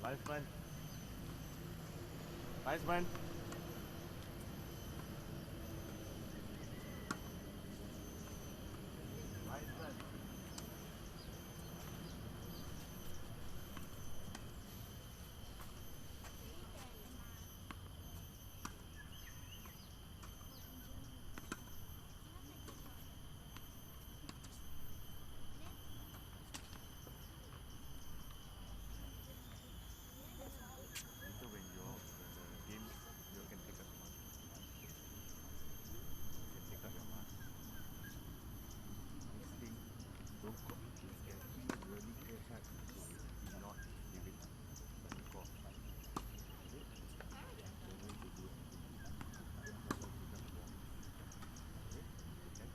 Linesman. Linesman. Linesman. Later when you're the game, you can take out your mask. You can take out your mask. This thing, don't go. It's getting really clear cut, so do not give it before. Okay? Don't need to do anything. Don't try to pick up the ball. Okay? Okay?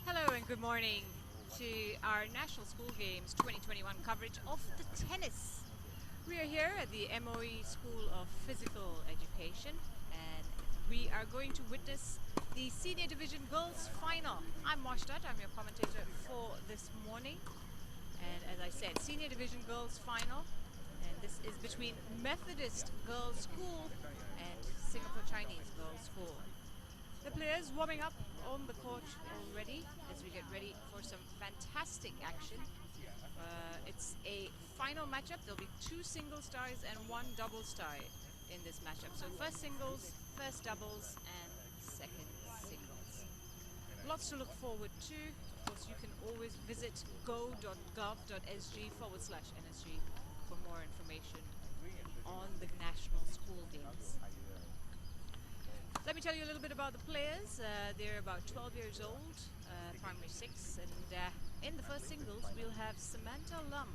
Hello and good morning to our National School Games 2021 coverage of the tennis. We are here at the MOE School of Physical Education and we are going to witness the Senior Division Girls Final. I'm Washtad, I'm your commentator for this morning. And as I said, Senior Division Girls Final, and this is between Methodist Girls School and Singapore Chinese Girls School. The players warming up on the court already as we get ready for some fantastic action. It's a final matchup. There'll be 2 singles ties and 1 doubles tie in this matchup. So first singles, first doubles, and second singles. Lots to look forward to. Of course, you can always visit go.gov.sg/NSG for more information on the National School Games. Let me tell you a little bit about the players. They're about 12 years old, primary 6, and in the first singles we'll have Samantha Lum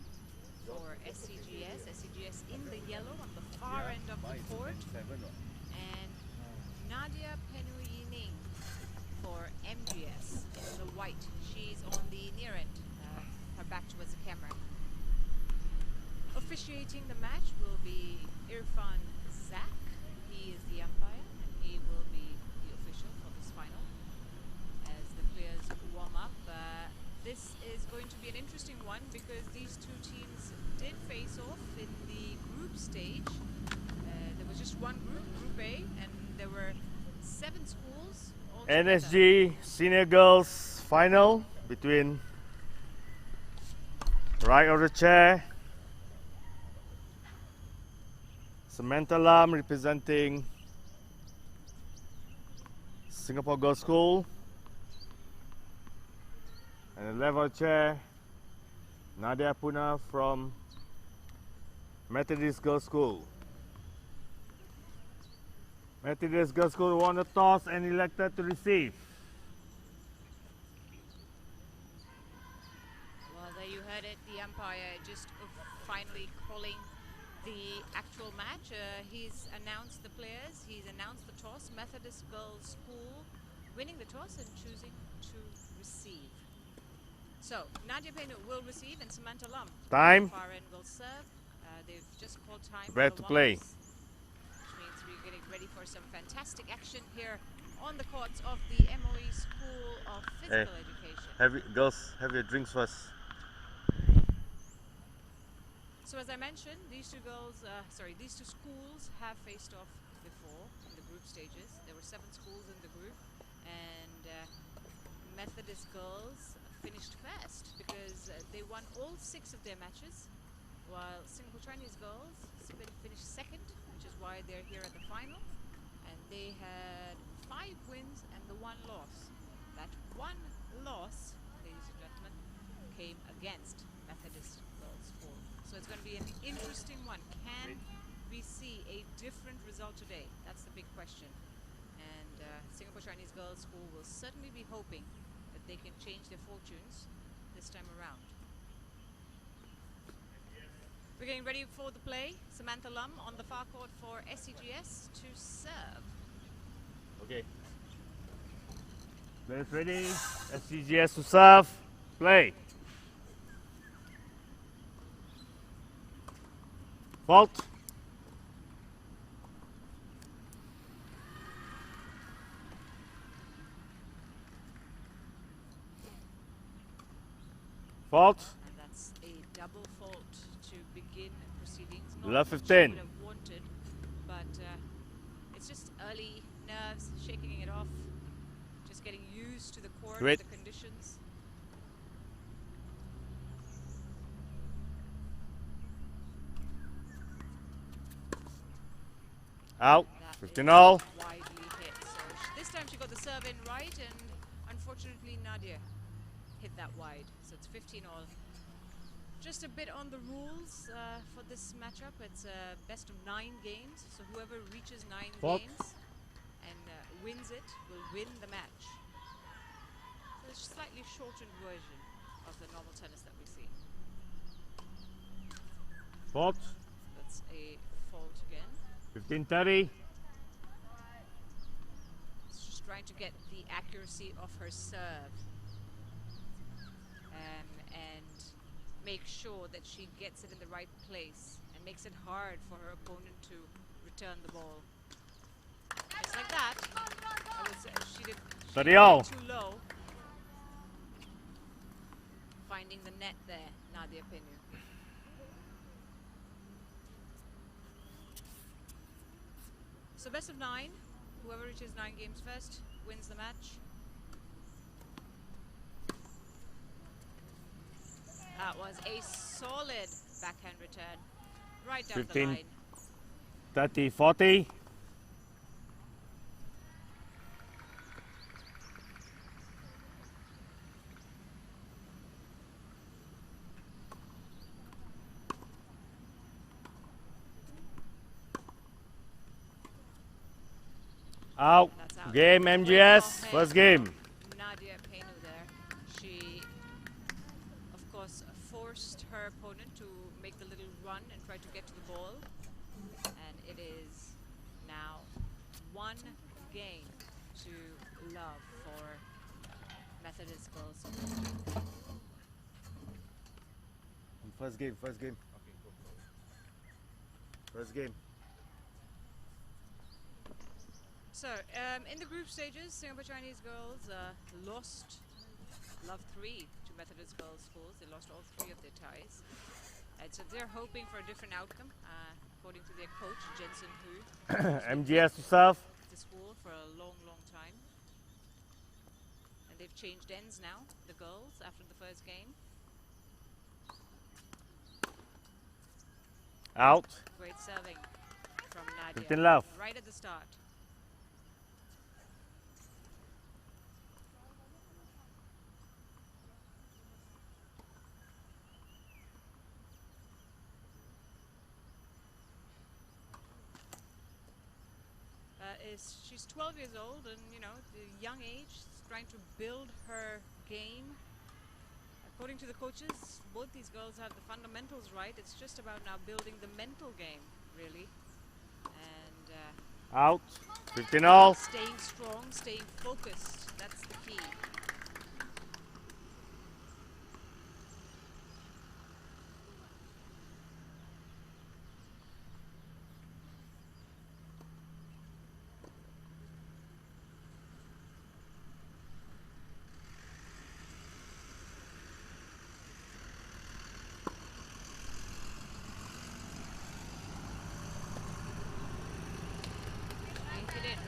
for SCGS, SCGS in the yellow on the far end of the court, and Nadia Penuyining for MGS in the white. She's on the near end, her back towards the camera. Officiating the match will be Irfan Zak. He is the umpire. He will be the official for this final as the players warm up. This is going to be an interesting one because these 2 teams did face off in the group stage. There was just one group, Group A, and there were 7 schools altogether. NSG Senior Girls Final between right of the chair Samantha Lam representing Singapore Girls School, and the left of the chair Nadia Puna from Methodist Girls School. Methodist Girls School won the toss and elected to receive. Well, there you heard it, the umpire just finally calling the actual match. He's announced the players, he's announced the toss. Methodist Girls School winning the toss and choosing to receive. So, Nadia Penu will receive and Samantha Lum Time. far end will serve. They've just called time. Ready to play. Which means we're getting ready for some fantastic action here on the courts of the MOE School of Physical Education. Girls, have your drinks first. So as I mentioned, these two schools have faced off before in the group stages. There were 7 schools in the group, and Methodist girls finished first because they won all 6 of their matches, while Singapore Chinese girls finished second, which is why they're here at the final. And they had 5 wins and the 1 loss. That 1 loss, ladies and gentlemen, against Methodist Girls School. So it's going to be an interesting one. Can we see a different result today? That's the big question. And Singapore Chinese Girls School will certainly be hoping that they can change their fortunes this time around. We're getting ready for the play. Samantha Lum on the far court for SCGS to serve. Okay. Players ready. SCGS to serve. Play. Fault. Fault. And that's a double fault to begin proceedings. Not Love what 15. she would have wanted, but it's just early nerves, shaking it off, just getting used to the court, Great. the conditions. Out. That 15 is all. widely hit. So this time she got the serve in right, and unfortunately Nadia hit that wide. So it's 15 all. Just a bit on the rules for this matchup. It's a best of 9 games. So whoever reaches 9 Fault. games and wins it will win the match. So it's a slightly shortened version of the normal tennis that we see. Fault. That's a fault again. 15-30. She's trying to get the accuracy of her serve and make sure that she gets it in the right place and makes it hard for her opponent to return the ball. Just like that. She did Sadial. too low. Finding the net there, Nadia Penu. So best of 9. Whoever reaches 9 games first wins the match. That was a solid backhand return. Right down 15. the line. 30-40. Out. That's out. Game Great MGS. ball First play game. from Nadia Penu there. She, of course, forced her opponent to make the little run and try to get to the ball. And it is now 1 game to love for Methodist Girls. First game. First game. First game. So, in the group stages, Singapore Chinese Girls lost Love 3 to Methodist Girls Schools. They lost all 3 of their ties. And so they're hoping for a different outcome, according to their coach, Jensen Hu. MGS to serve. The school for a long, long time. And they've changed ends now, the girls, after the first game. Out. Great serving from Nadia. 15 love. Right at the start. She's 12 years old, and you know, the young age, trying to build her game. According to the coaches, both these girls have the fundamentals right. It's just about now building the mental game, really. And Out. 15 all. staying strong, staying focused. That's the key.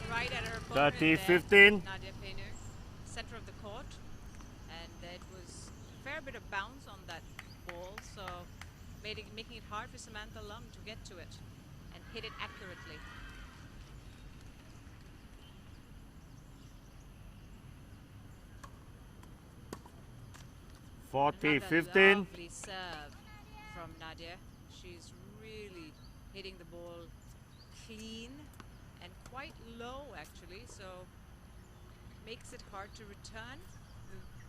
Right at her opponent 30-15. there, Nadia Penu, center of the court, and it was a fair bit of bounce on that ball, so making it hard for Samantha Lum to get to it and hit it accurately. Another lovely serve from Nadia. She's really hitting the ball clean and quite low actually, so makes it hard to return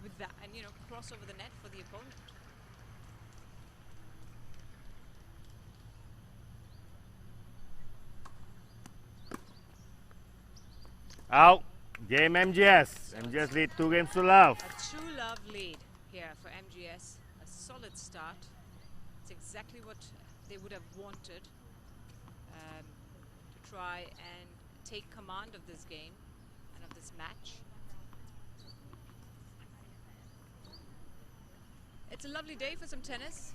with that and cross over the net for the opponent. Out. Game MGS. MGS lead 2 games to love. A true love lead here for MGS. A solid start. It's exactly what they would have wanted to try and take command of this game and of this match. It's a lovely day for some tennis.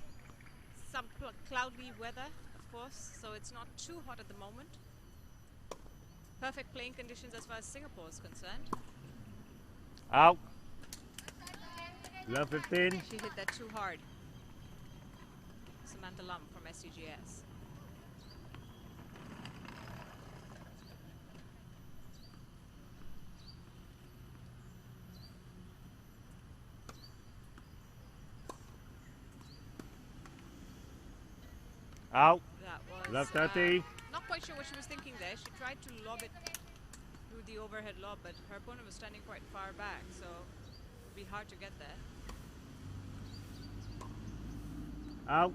Some cloudy weather, of course, so it's not too hot at the moment. Perfect playing conditions as far as Singapore is concerned. Out. Love 15. She hit that too hard. Samantha Lum from SCGS. Out. That was Love 30. not quite sure what she was thinking there. She tried to lob it through the overhead lob, but her opponent was standing quite far back, so it would be hard to get there. Out.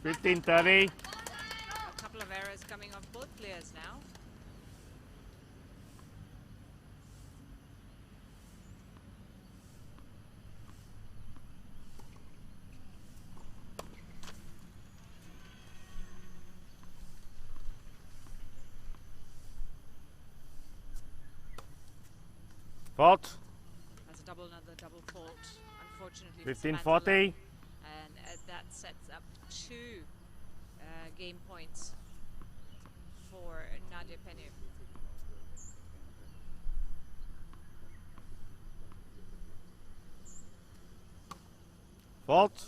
15-30. A couple of errors coming off both players now. Fault. That's another double fault, unfortunately. 15-40. And that sets up 2 game points for Nadia Penu. Fault.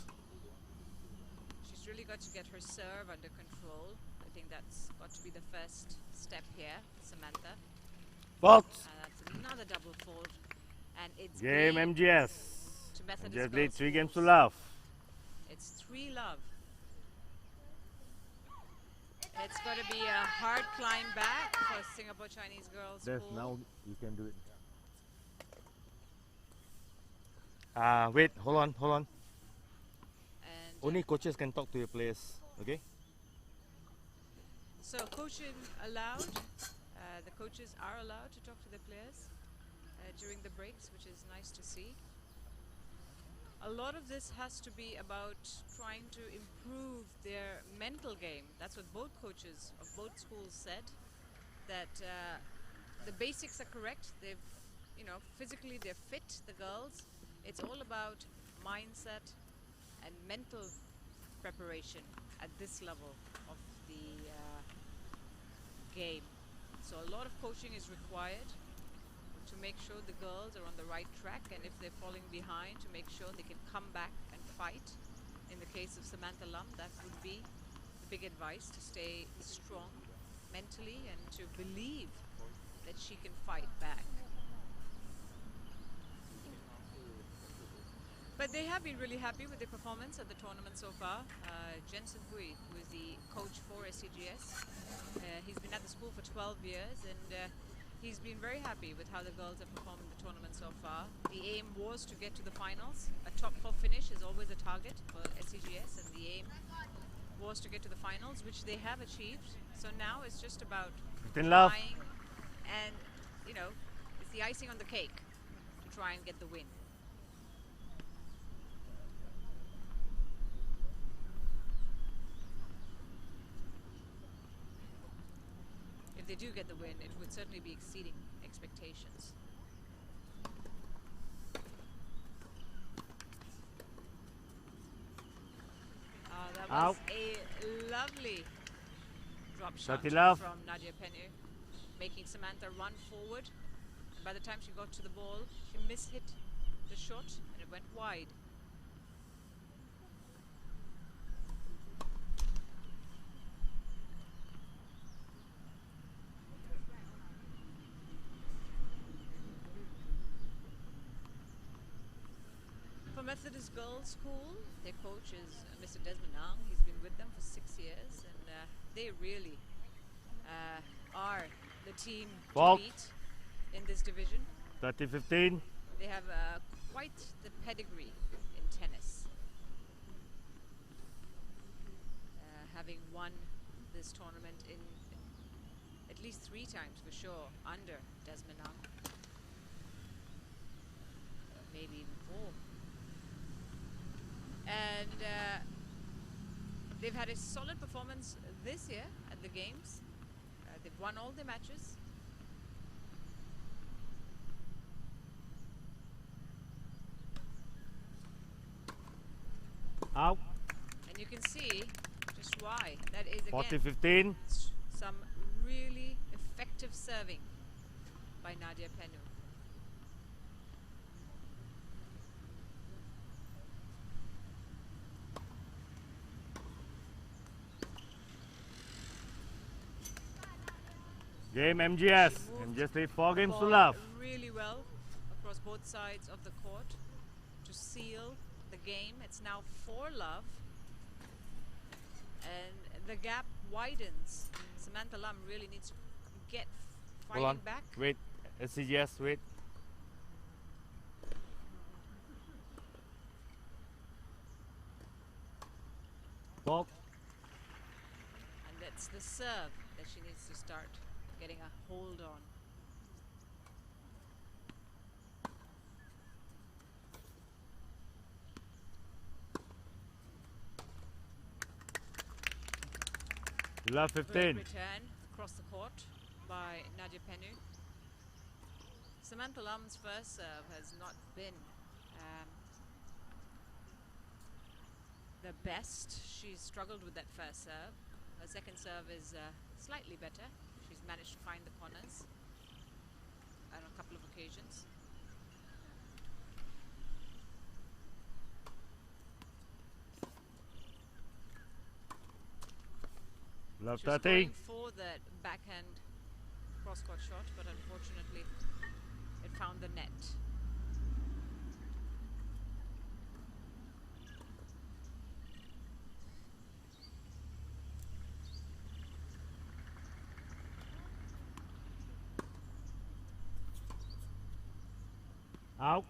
She's really got to get her serve under control. I think that's got to be the first step here, Samantha. Fault. That's another double fault, and it's Game MGS. to Methodist MGS lead girls 3 games to schools. love. It's 3-love. It's got to be a hard climb back for Singapore Chinese girls There's school. now you can do it. Wait, hold on. And Only coaches can talk to your players, okay? so coaching allowed. The coaches are allowed to talk to the players during the breaks, which is nice to see. A lot of this has to be about trying to improve their mental game. That's what both coaches of both schools said, that the basics are correct. They've, physically they're fit, the girls. It's all about mindset and mental preparation at this level of the game. So a lot of coaching is required to make sure the girls are on the right track, and if they're falling behind, to make sure they can come back and fight. In the case of Samantha Lum, that would be the big advice, to stay strong mentally and to believe that she can fight back. But they have been really happy with the performance at the tournament so far. Jensen Hui, who is the coach for SCGS, he's been at the school for 12 years, and he's been very happy with how the girls have performed in the tournament so far. The aim was to get to the finals. A top 4 finish is always a target for SCGS, and the aim was to get to the finals, which they have achieved. So now it's just about trying, and it's the icing on the cake to try and get the win. If they do get the win, it would certainly be exceeding expectations. That was a lovely drop shot from Nadia Penu, making Samantha run forward. And by the time she got to the ball, she mishit the shot and it went wide. For Methodist Girls School, their coach is Mr. Desmond Ang. He's been with them for 6 years, and they really are the team Ball. to beat in this division. 30-15. They have quite the pedigree in tennis, having won this tournament in at least 3 times for sure under Desmond Ang, maybe even 4. And they've had a solid performance this year at the games. They've won all their matches. Out. And you can see just why. That is, 40-15. again, some really effective serving by Nadia Penu. Game MGS. MGS lead 4 games to love. Really well across both sides of the court to seal the game. It's now 4-love, and the gap widens. Samantha Lam really needs to get Hold on. fighting back. Wait. SCGS. Wait. Ball. And that's the serve that she needs to start getting a hold on. Love Great 15. return across the court by Nadia Penu. Samantha Lam's first serve has not been the best. She's struggled with that first serve. Her second serve is slightly better. She's managed to find the corners on a couple of occasions. Love She was 30. going for that backhand cross-court shot, but unfortunately it found the net. Out.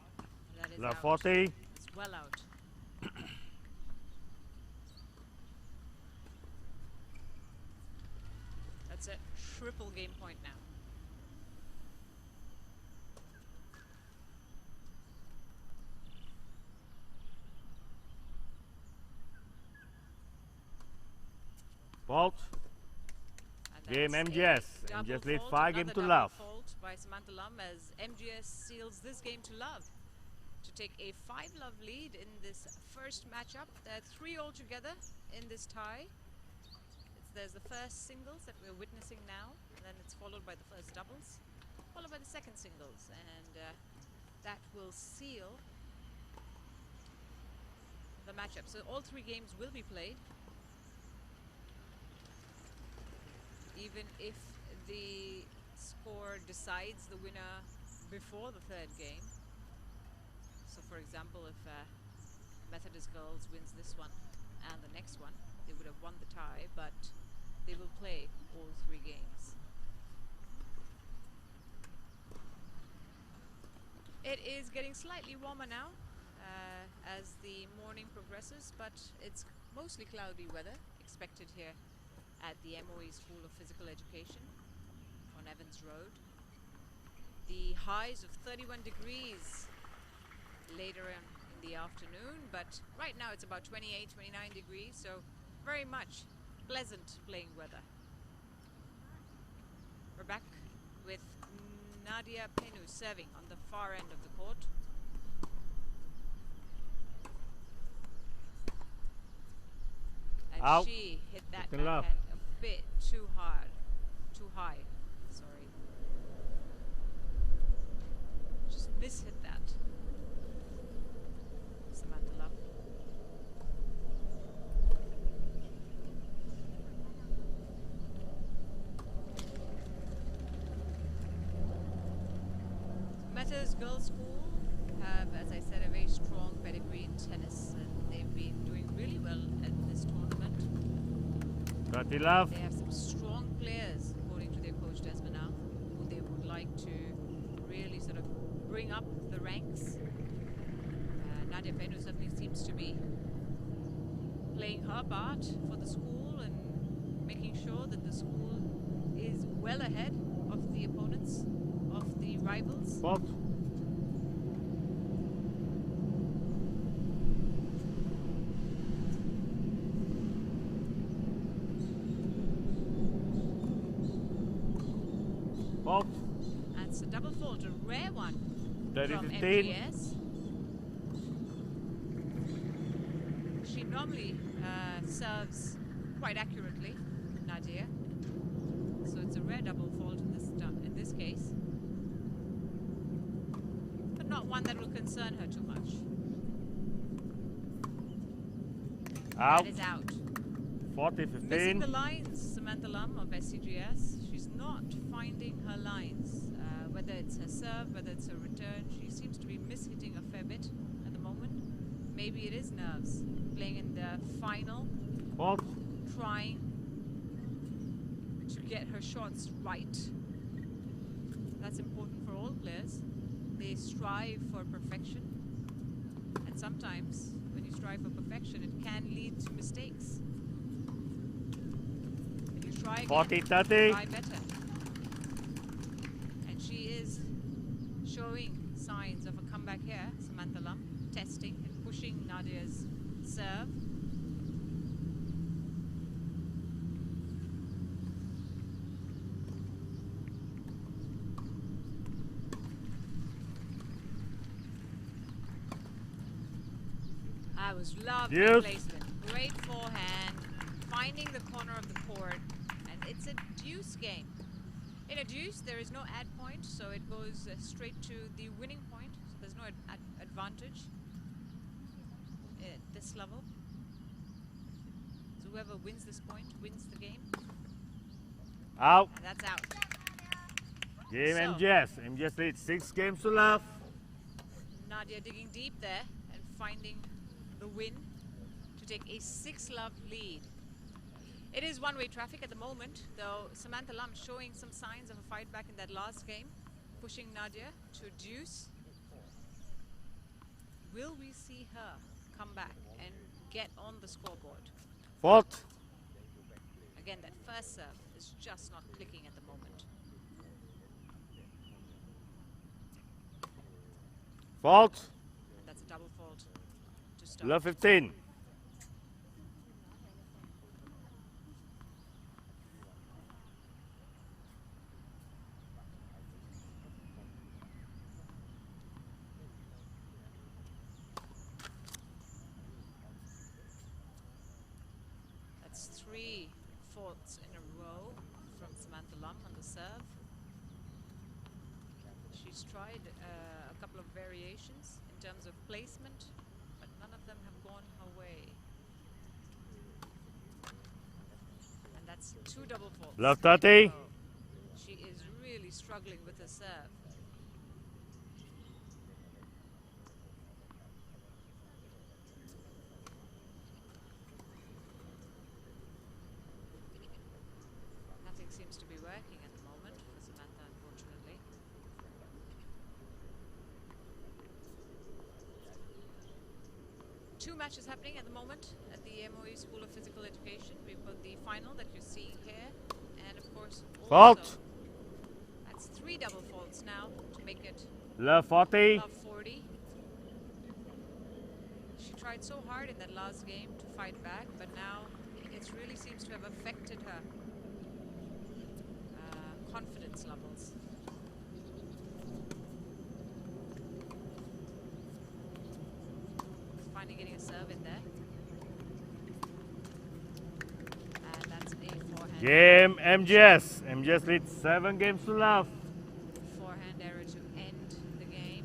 That is Love out. 40. It's well out. That's a triple game point now. Fault. And Game that's MGS. a double MGS lead fault, 5 games another to double love. fault by Samantha Lam as MGS seals this game to love to take a 5-love lead in this first matchup. There are 3 altogether in this tie. There's the first singles that we're witnessing now, and then it's followed by the first doubles, followed by the second singles, and that will seal the matchup. So all 3 games will be played, even if the score decides the winner before the 3rd game. So for example, if Methodist Girls wins this one and the next one, they would have won the tie, but they will play all 3 games. It is getting slightly warmer now as the morning progresses, but it's mostly cloudy weather expected here at the MOE School of Physical Education on Evans Road. The highs of 31 degrees later in the afternoon, but right now it's about 28, 29 degrees, so very much pleasant playing weather. We're back with Nadia Penu serving on the far end of the court. And Out. she hit that Good enough. backhand a bit too hard, too high, sorry. Just mishit that. Samantha Lam. Methodist Girls School have, as I said, a very strong pedigree in tennis, and they've been doing really well at this tournament. 30 love. They have some strong players, according to their coach Desmond now, who they would like to really sort of bring up the ranks. Nadia Penu certainly seems to be playing her part for the school and making sure that the school is well ahead of the opponents, of the rivals. Fault. Fault. That's a double fault, a rare one from 30-15. MGS. She normally serves quite accurately, Nadia. So it's a rare double fault in this case, but not one that will concern her too much. Out. That is out. 40-15. Missing the lines, Samantha Lum of SCGS. She's not finding her lines, whether it's her serve, whether it's her return. She seems to be mishitting a fair bit at the moment. Maybe it is nerves, playing in the final, Fault. trying to get her shots right. That's important for all players. They strive for perfection, and sometimes when you strive for perfection, it can lead to mistakes. When you try again, 40-30. try better. And she is showing signs of a comeback here, Samantha Lum, testing and pushing Nadia's serve. That was lovely Yes. placement. Great forehand, finding the corner of the court, and it's a deuce game. In a deuce, there is no add point, so it goes straight to the winning point. So there's no advantage at this level. So whoever wins this point wins the game, Out. and that's out. Game So- MGS. MGS leads 6 games to love. Nadia digging deep there and finding the win to take a 6-love lead. It is one-way traffic at the moment, though Samantha Lum showing some signs of a fight back in that last game, pushing Nadia to deuce. Will we see her come back and get on the scoreboard? Fault. Again, that first serve is just not clicking at the moment. Fault. That's a double fault to start. Love 15. That's 3 faults in a row from Samantha Lum on the serve. She's tried a couple of variations in terms of placement, but none of them have gone her way. And that's 2 double faults. Love in a 30. row. She is really struggling with her serve. Nothing seems to be working at the moment for Samantha, unfortunately. Two matches happening at the moment at the MOE School of Physical Education. We've got the final that you're seeing here, and of course, Fault. also, that's 3 double faults now to make it Love 40. above 40. She tried so hard in that last game to fight back, but now it really seems to have affected her confidence levels. Finally getting a serve in there. And that's a forehand. Game MGS. MGS leads 7 games to love. Forehand error to end the game.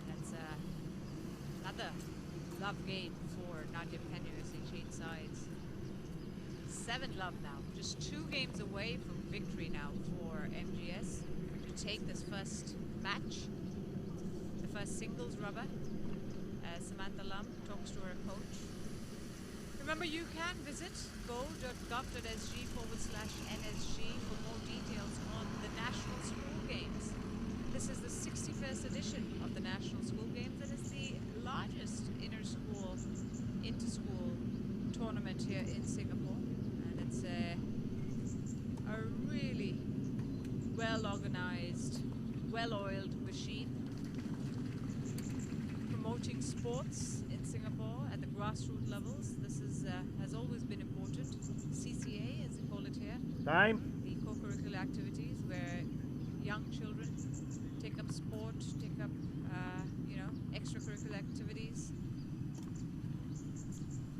That's another love game for Nadia Penu as they change sides. 7 love now. Just 2 games away from victory now for MGS to take this first match, the first singles rubber. Lum talks to her coach. Remember, you can visit go.gov.sg/NSG for more details on the National School Games. This is the 61st edition of the National School Games, and it's the largest inter-school tournament here in Singapore. And it's a really well-organized, well-oiled machine promoting sports in Singapore at the grassroots levels. This is has always been important. CCA, as they call it here. Time. The co-curricular activities where young children take up sport, take up extracurricular activities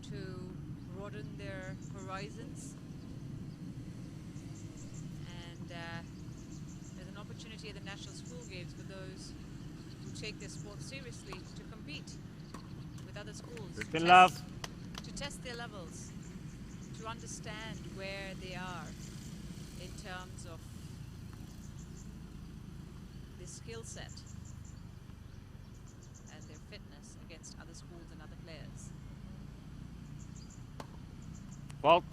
to broaden their horizons. And there's an opportunity at the National School Games for those who take their sport seriously to compete with other schools. To test their levels, to understand where they are in terms of their skill set and their fitness against other schools and other players. Fault.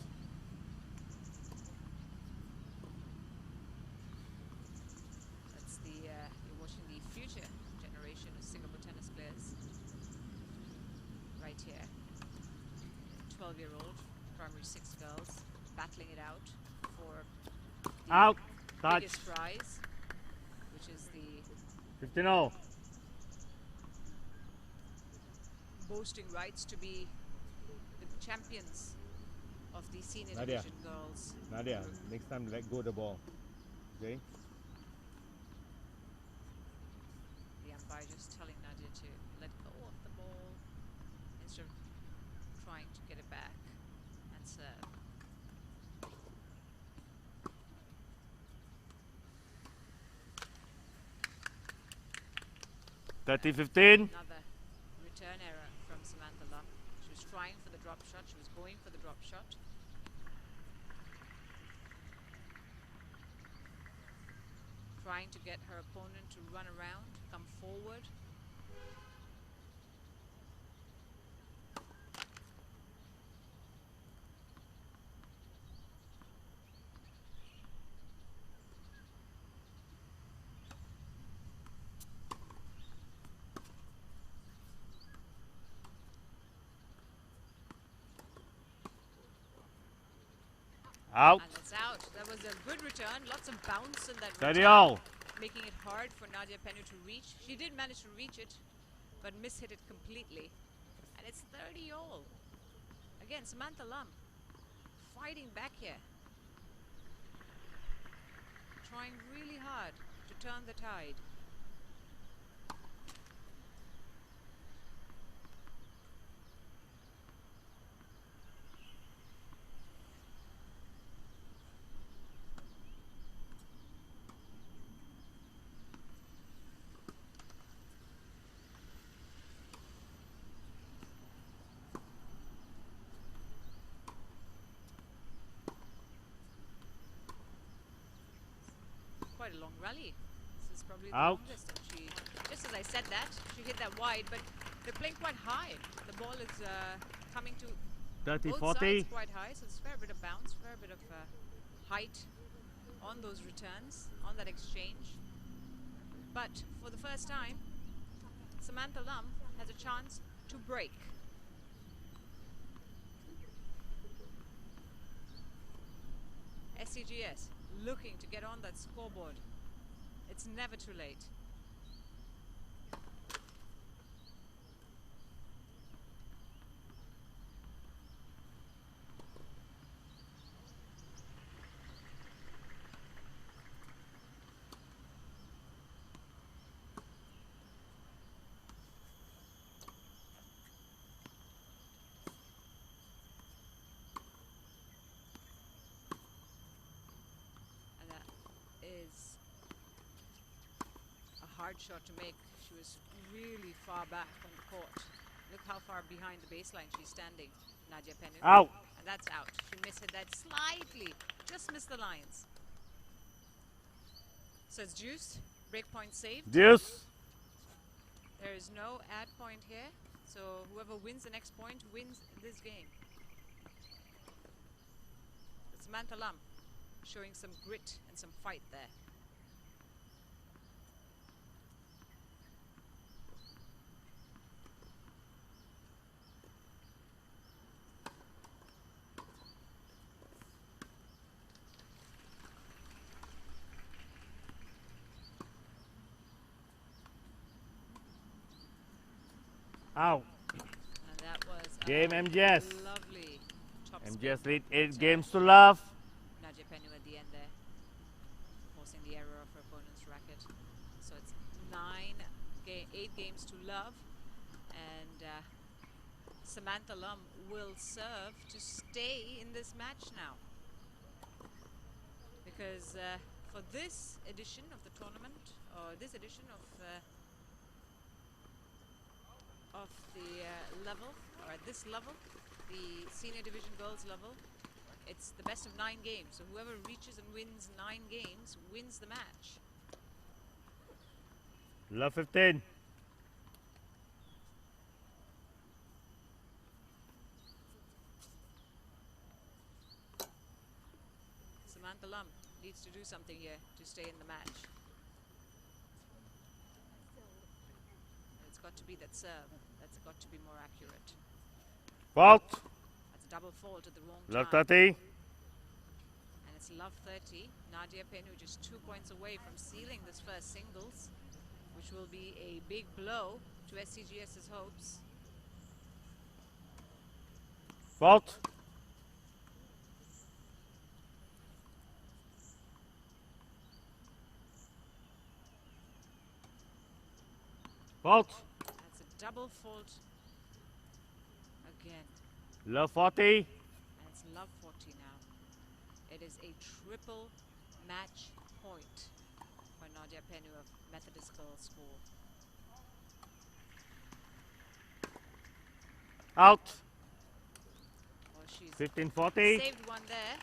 That's you're watching the future generation of Singapore tennis players right here. 12-year-old primary 6 girls battling it out for the Out. Touch. biggest prize, which is the 15-0. boasting rights to be the champions of the senior Nadia. division girls. Nadia, next time let go the ball. Okay? The umpire just telling Nadia to let go of the ball instead of trying to get it back and serve. Thirty 15. Another return error from Samantha Lum. She was trying for the drop shot. She was going for the drop shot. Trying to get her opponent to run around, come forward. Out. And it's out. That was a good return. Lots of bounce in that Steady return, all. making it hard for Nadia Pennu to reach. She did manage to reach it, but mishit it completely. And it's 30-all. Again, Samantha Lum fighting back here. Trying really hard to turn the tide. Quite a long rally. This is probably the Out. longest. And she, just as I said that, she hit that wide, but they're playing quite high. The ball is coming to 30 both 40. sides quite high, so it's a fair bit of bounce, fair bit of height on those returns, on that exchange. But for the first time, Samantha Lum has a chance to break. SCGS looking to get on that scoreboard. It's never too late. Is a hard shot to make. She was really far back on the court. Look how far behind the baseline she's standing, Nadia Pennu. Out. And that's out. She missed that slightly. Just missed the lines. So it's deuce. Break point saved. Deuce. There is no add point here. So whoever wins the next point wins this game. It's Samantha Lum showing some grit and some fight there. Out. And that was Game a MGS. lovely top MGS spin. lead 8 So games to love. Nadia Penu at the end there, forcing the error of her opponent's racket. So it's 8 games to love, and Samantha Lum will serve to stay in this match now. Because for this edition of the tournament, or this edition of the level, or at this level, the senior division girls level, it's the best of 9 games. So whoever reaches and wins 9 games wins the match. Love 15. Samantha Lum needs to do something here to stay in the match. It's got to be that serve. That's got to be more accurate. Fault. That's a double fault at the wrong Love time. 30. And it's love 30. Nadia Penu just 2 points away from sealing this first singles, which will be a big blow to SCGS's hopes. Fault. Fault. That's a double fault again. Love 40. And it's love 40 now. It is a triple match point for Nadia Penu of Methodist Girls School. Out. Well, she's 15-40. saved one there.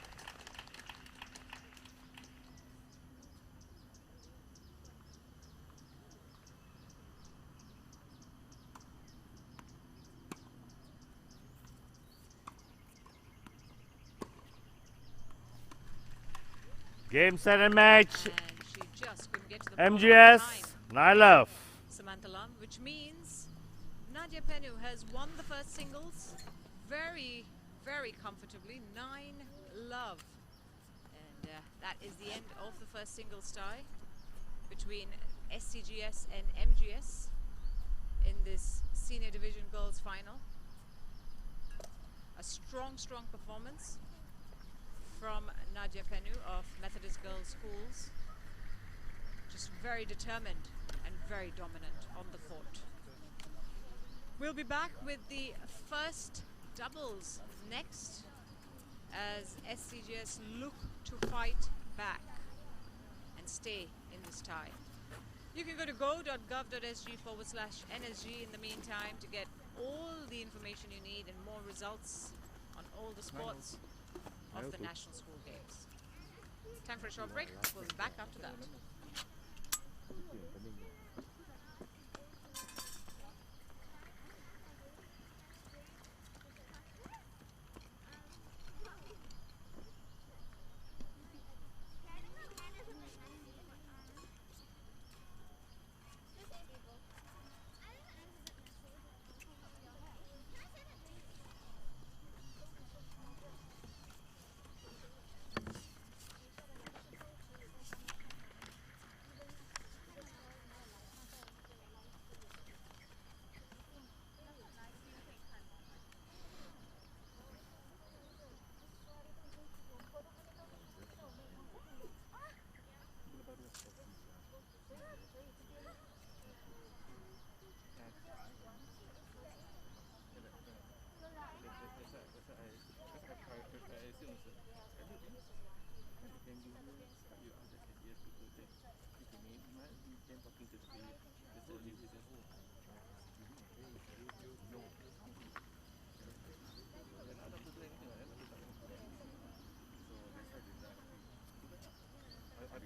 Game, set, and match. And she just couldn't get to the ball on MGS. time. 9 love. Samantha Lum, which means Nadia Penu has won the first singles very, very comfortably. 9 love. And that is the end of the first singles tie between SCGS and MGS in this senior division girls final. A strong, strong performance from Nadia Penu of Methodist Girls Schools. Just very determined and very dominant on the court. We'll be back with the first doubles next as SCGS look to fight back and stay in this tie. You can go to go.gov.sg /NSG in the meantime to get all the information you need and more results on all the sports of the National School Games. Time for a short break. We'll be back after that.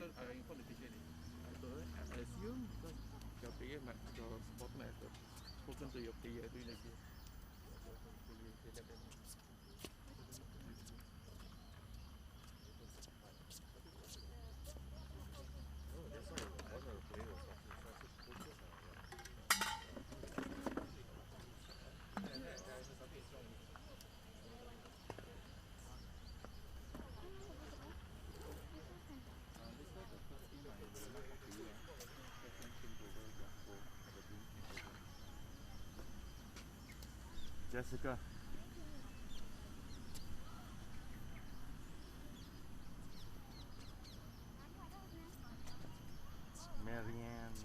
I informed the teacher ni. I assume because your player your sport master spoken to your player tu lagi. Jessica. Marianne.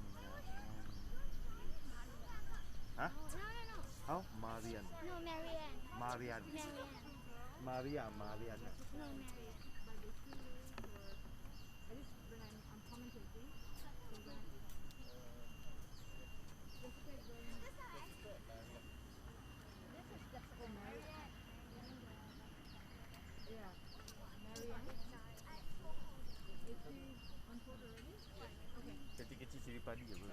Huh? No. How? Marianne. No, Marianne. Marianne. Marianne. Marianne. No, Marianne. Kecil-kecil cili padi apa?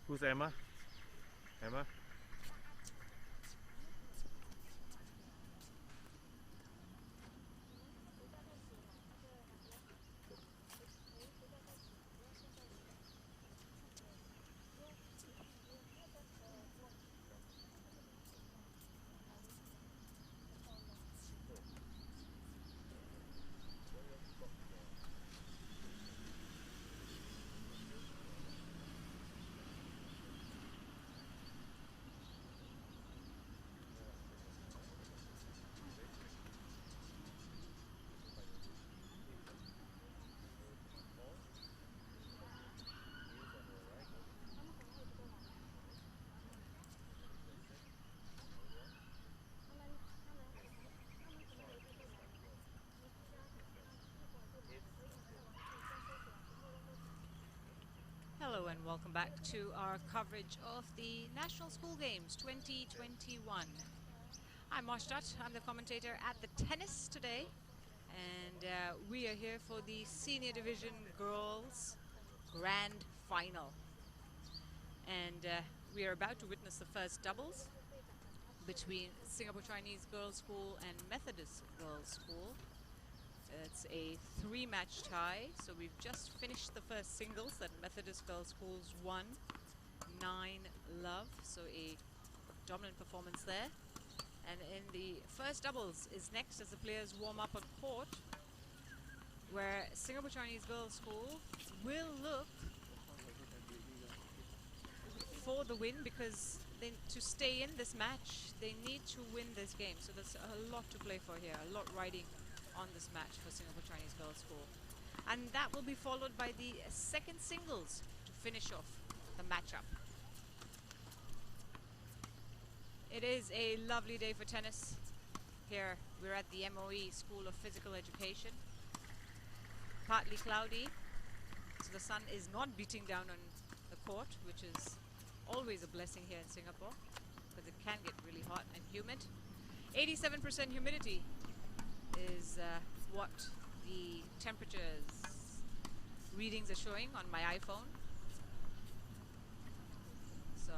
Who's Emma? Emma? Hello and welcome back to our coverage of the National School Games 2021. I'm Moshtat, I'm the commentator at the tennis today, and we are here for the Senior Division Girls Grand Final. And we are about to witness the first doubles between Singapore Chinese Girls School and Methodist Girls School. It's a 3-match tie, so we've just finished the first singles that Methodist Girls Schools won 9-love, so a dominant performance there. And in the first doubles is next as the players warm up on court, where Singapore Chinese Girls School will look for the win, because to stay in this match they need to win this game, so there's a lot to play for here, a lot riding on this match for Singapore Chinese Girls School. And that will be followed by the second singles to finish off the matchup. It is a lovely day for tennis. Here we're at the MOE School of Physical Education. Partly cloudy, so the sun is not beating down on the court, which is always a blessing here in Singapore, because it can get really hot and humid. 87% humidity is what the temperatures readings are showing on my iPhone. So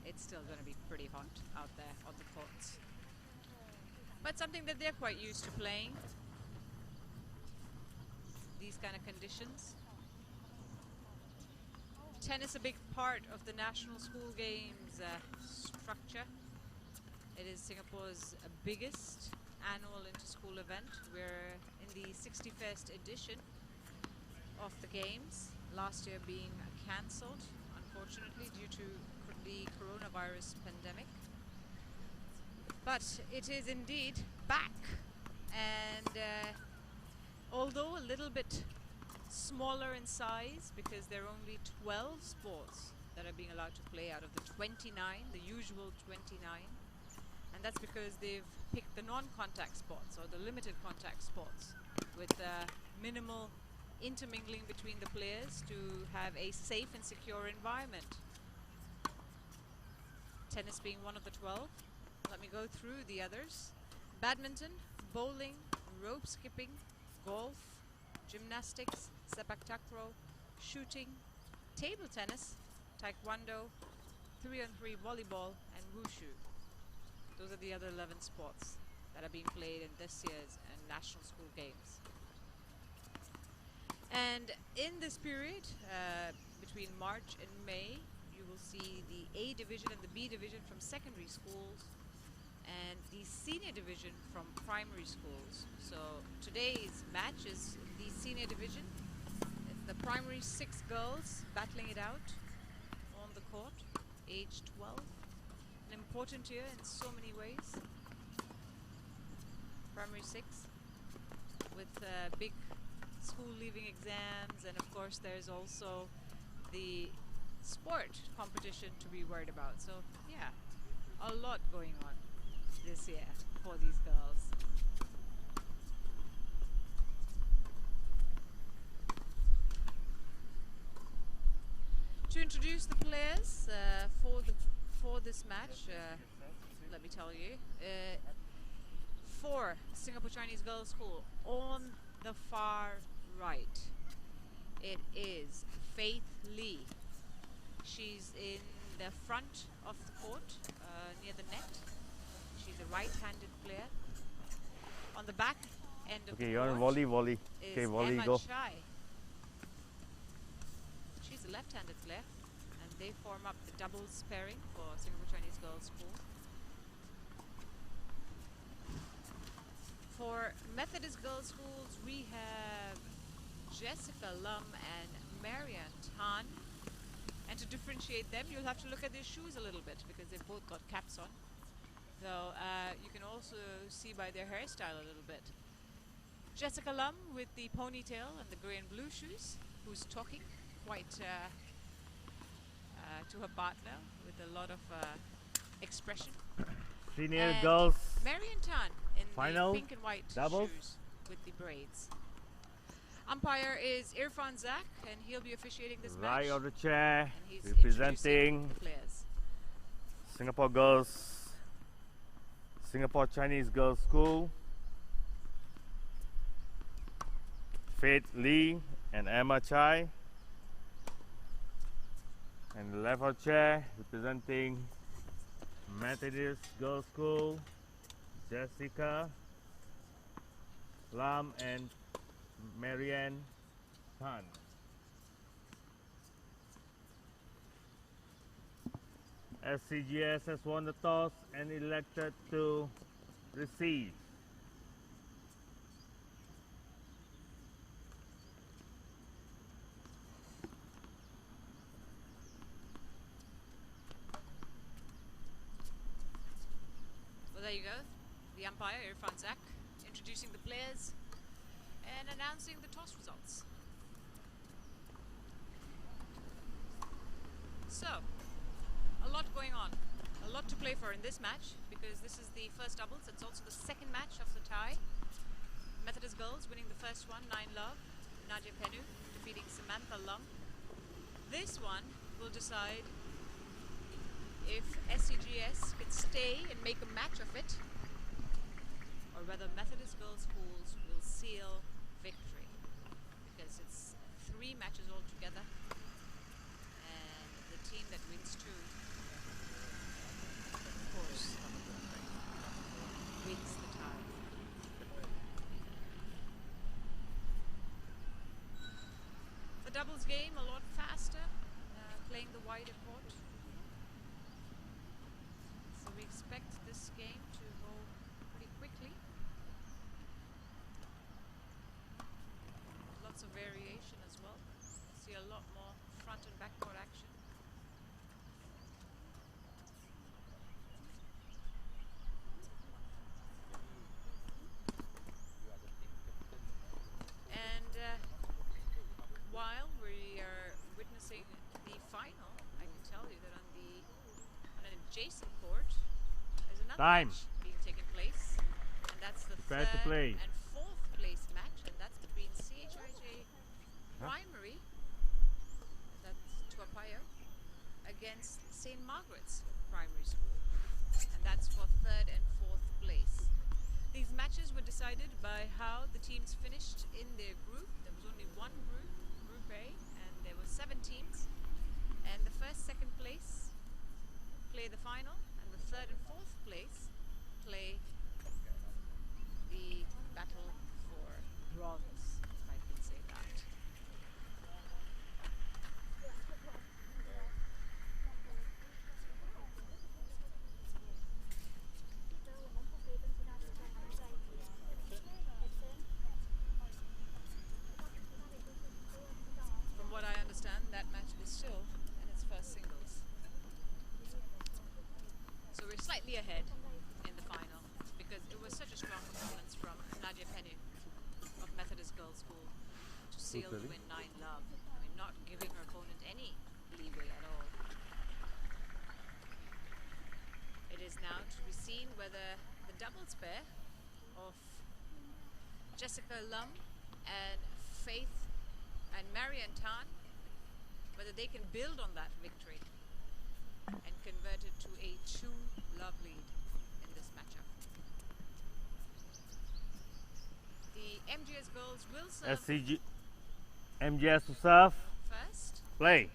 it's still going to be pretty hot out there on the courts. But something that they're quite used to playing, these kind of conditions. Tennis a big part of the National School Games structure. It is Singapore's biggest annual inter-school event. We're in the 61st edition of the games, last year being cancelled unfortunately due to the coronavirus pandemic. But it is indeed back, and although a little bit smaller in size, because there are only 12 sports that are being allowed to play out of the 29, the usual 29, and that's because they've picked the non-contact sports or the limited contact sports with minimal intermingling between the players to have a safe and secure environment. Tennis being one of the 12. Let me go through the others. Badminton, bowling, rope skipping, golf, gymnastics, sepak takraw, shooting, table tennis, taekwondo, 3-on-3 volleyball, and wushu. Those are the other 11 sports that are being played in this year's National School Games. And in this period, between March and May, you will see the A division and the B division from secondary schools and the senior division from primary schools. So today's match is the senior division. It's the primary 6 girls battling it out on the court, age 12. An important year in so many ways. Primary 6 with big school leaving exams, and of course there's also the sport competition to be worried about. So yeah, a lot going on this year for these girls. To introduce the players for this match, let me tell you, for Singapore Chinese Girls School, on the far right, it is Faith Lee. She's in the front of the court, near the net. She's a right-handed player. On the back end of the Okay, you're on court volley. is Okay, volley, Emma go. Chai. She's a left-handed player, and they form up the doubles pairing for Singapore Chinese Girls School. For Methodist Girls Schools, we have Jessica Lum and Marian Tan. And to differentiate them, you'll have to look at their shoes a little bit, because they've both got caps on. So you can also see by their hairstyle a little bit. Jessica Lum with the ponytail and the grey and blue shoes, who's talking quite to her partner with a lot of expression. Senior And girls Marian Tan in final the pink and white doubles. shoes with the braids. Umpire is Irfan Zak, and he'll be officiating this right match. of the chair, And he's representing introducing the players. Singapore Girls, Singapore Chinese Girls School, Faith Lee and Emma Chai. And the left of the chair, representing Methodist Girls School, Jessica Lam and Marianne Tan. SCGS has won the toss and elected to receive. Well, there you go. The umpire, Irfan Zak, introducing the players and announcing the toss results. So, a lot going on. A lot to play for in this match, because this is the first doubles. It's also the second match of the tie. Methodist girls winning the first one, 9-love. Nadia Penu defeating Samantha Lum. This one will decide if SCGS can stay and make a match of it, or whether Methodist Girls Schools will seal victory, because it's 3 matches altogether, and the team that wins 2, of course, wins the tie. The doubles game a lot faster, playing the wider court. So we expect this game to go pretty quickly. Lots of variation as well. See a lot more front and back court action. another Time. match being taken place, and that's the Prepare to third play. and fourth place match, and that's between CHIJ Primary, that's Tuapayo, against St. Margaret's Primary School, and that's for third and fourth place. These matches were decided by how the teams finished in their group. There was only one group, Group A, and there were 7 teams. And the first, second place play the final, and the third and fourth place play the battle for bronze, if I can say that. From what I understand, that match is still in its first singles. So we're slightly ahead in the final because it was such a strong performance from Nadia Penny of Methodist Girls School to seal the win 9-love. I mean, not giving her opponent any leeway at all. It is now to be seen whether the doubles pair of Jessica Lum and Faith and Marian Tan, whether they can build on that victory and convert it to a 2-love lead in this matchup. The MGS girls will serve SCG MGS to serve. first, Play.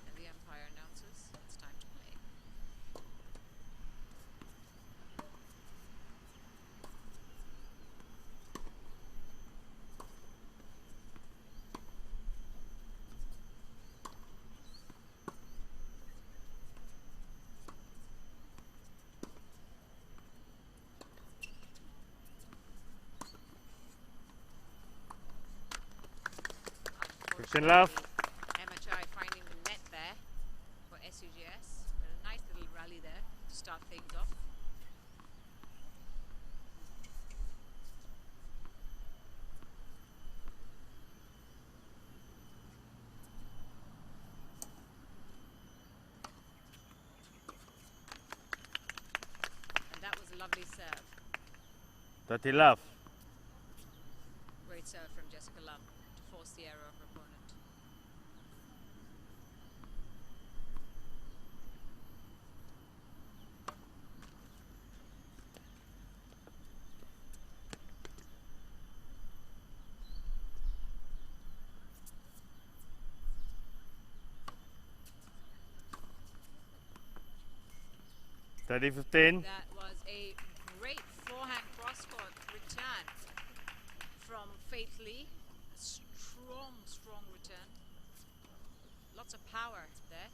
and the umpire announces it's time to play. Fiction love. MHI finding the net there for SCGS. A nice little rally there to start things off. And that was a lovely serve. 30 love. Great serve from Jessica Lum to force the error of her opponent. Thirty 15. That was a great forehand cross-court return from Faith Lee. A strong, strong return. Lots of power there.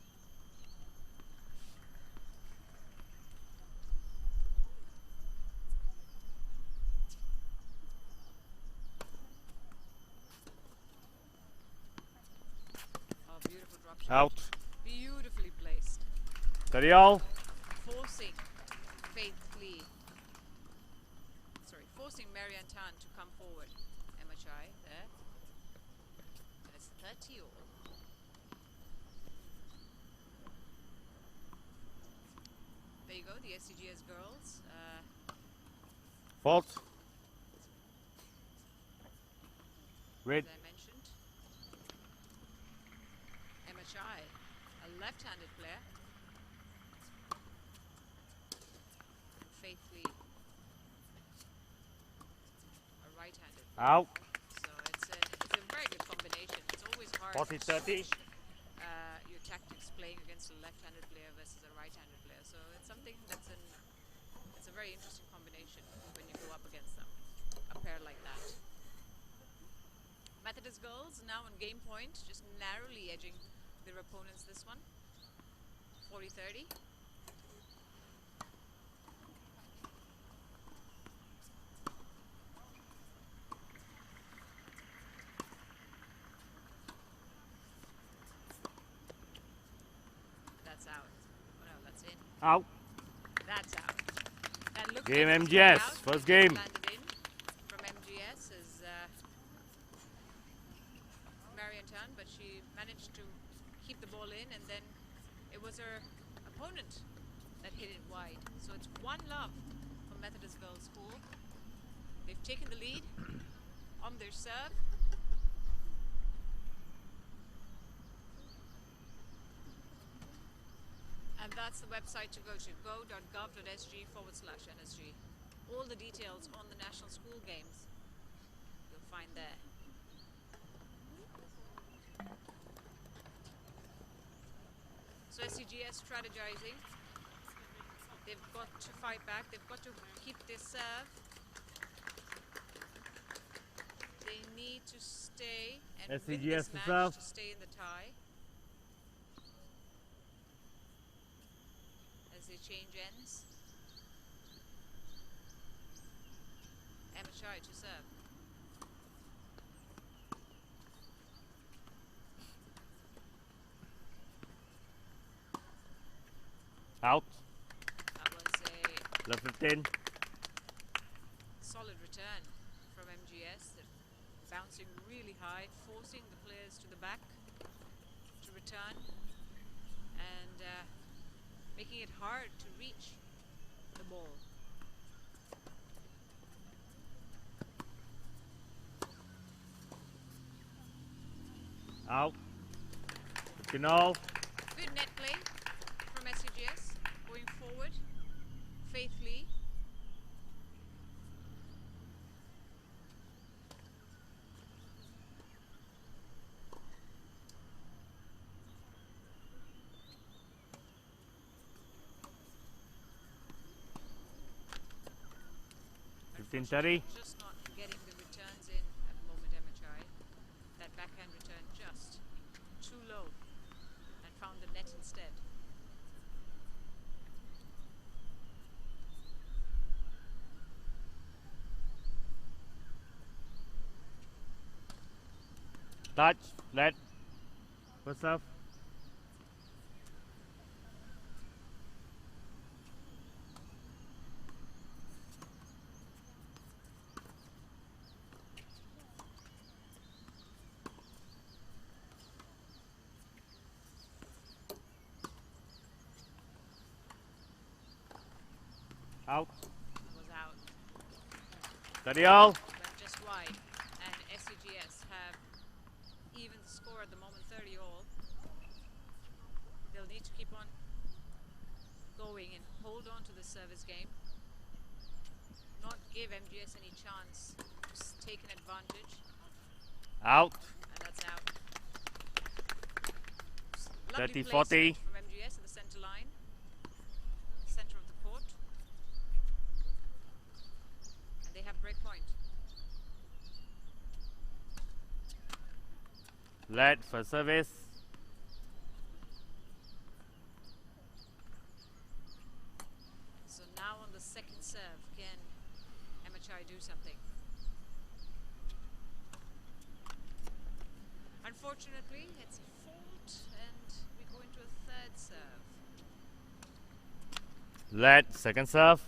Oh, beautiful drop shot. Out. Beautifully placed. 30 all. Forcing Faith Lee, forcing Marian Tan to come forward. MHI there. And it's 30 all. There you go, the SCGS girls. Fault. Red. As I mentioned, MHI, a left-handed player. Faith Lee, a right-handed. Out. So it's a very good combination. It's always hard 40 to 30. switch, your tactics playing against a left-handed player versus a right-handed player. So it's something that's it's a very interesting combination when you go up against them, a pair like that. Methodist girls now on game point, just narrowly edging their opponents this one. 40-30. That's out. Oh no, that's in. Out. That's out. That looked Game like it was MGS, out, first but game. landed in from MGS as Marian Tan, but she managed to keep the ball in, and then it was her opponent that hit it wide. So taken the lead on their serve. And that's the website to go to, go.gov.sg/NSG. All the details on the National School Games you'll find there. So SCGS strategizing. They've got to fight back. They've got to keep their serve. They need to stay and win SCGS this match serve. to stay in the tie. As they change ends. Amachai to serve. Out. That was a Left 15. solid return from MGS. They're bouncing really high, forcing the players to the back to return and making it hard to reach the ball. Out. 15 all. Good net play from SCGS going forward. Faith Lee. Unfortunately, 15-30. Just not getting the returns in at the moment, Amachai. That backhand return just too low and found the net instead. Touch. Let. First serve. Out. Was out. 30 all. But just wide. And SCGS have even the score at the moment, 30 all. They'll need to keep on going and hold on to the service game. Not give MGS any chance to take an advantage. Out. And that's out. Lovely 30-40. placement from MGS at the center line. Center of the court. And they have break point. Let for service. So now on the second serve, can Amachai do something? Unfortunately, it's a fault, and we go into a third serve. Let second serve.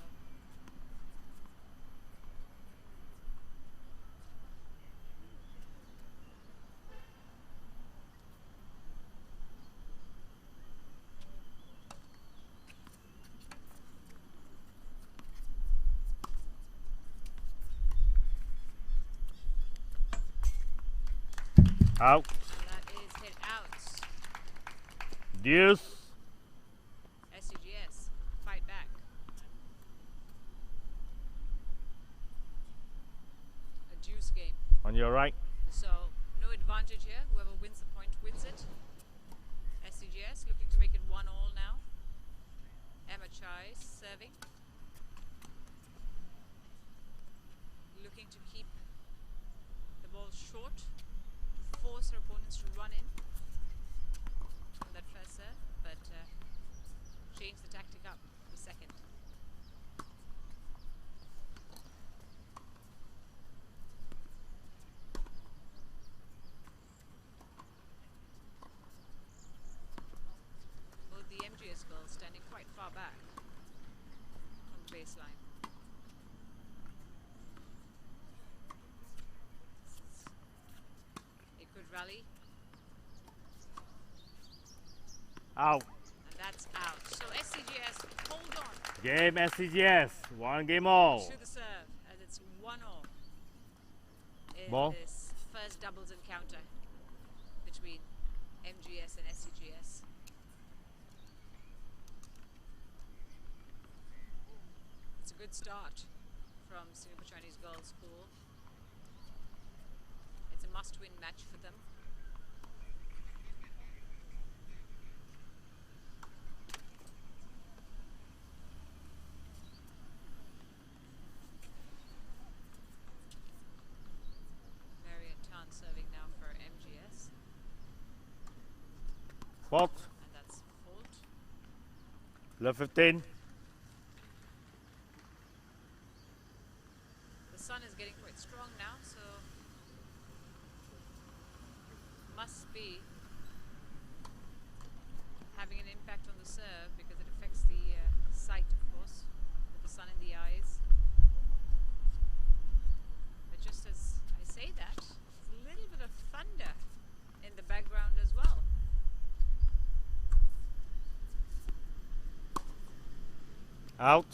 Out. And that is hit out. Deuce. SCGS, fight back. A deuce game. On your right. So, no advantage here. Whoever wins the point wins it. SCGS looking to make it 1-1 now. Amachai serving. Looking to keep the ball short. Force her opponents to run in on that first serve, but change the tactic up the second. Both the MGS girls standing quite far back on the baseline. It could rally, Out. and that's out. So SCGS hold on Game SCGS. One game all. to the serve as it's 1-1. in Ball. this first doubles encounter between MGS and SCGS. It's a good start from Singapore Chinese Girls School. It's a must-win match for them. Serving now for MGS. Fault. And that's fault. Love 15. The sun is getting quite strong now, so must be having an impact on the serve because it affects the sight, of course, with the sun in the eyes. But just as I say that, a little bit of thunder in the background as well. Out.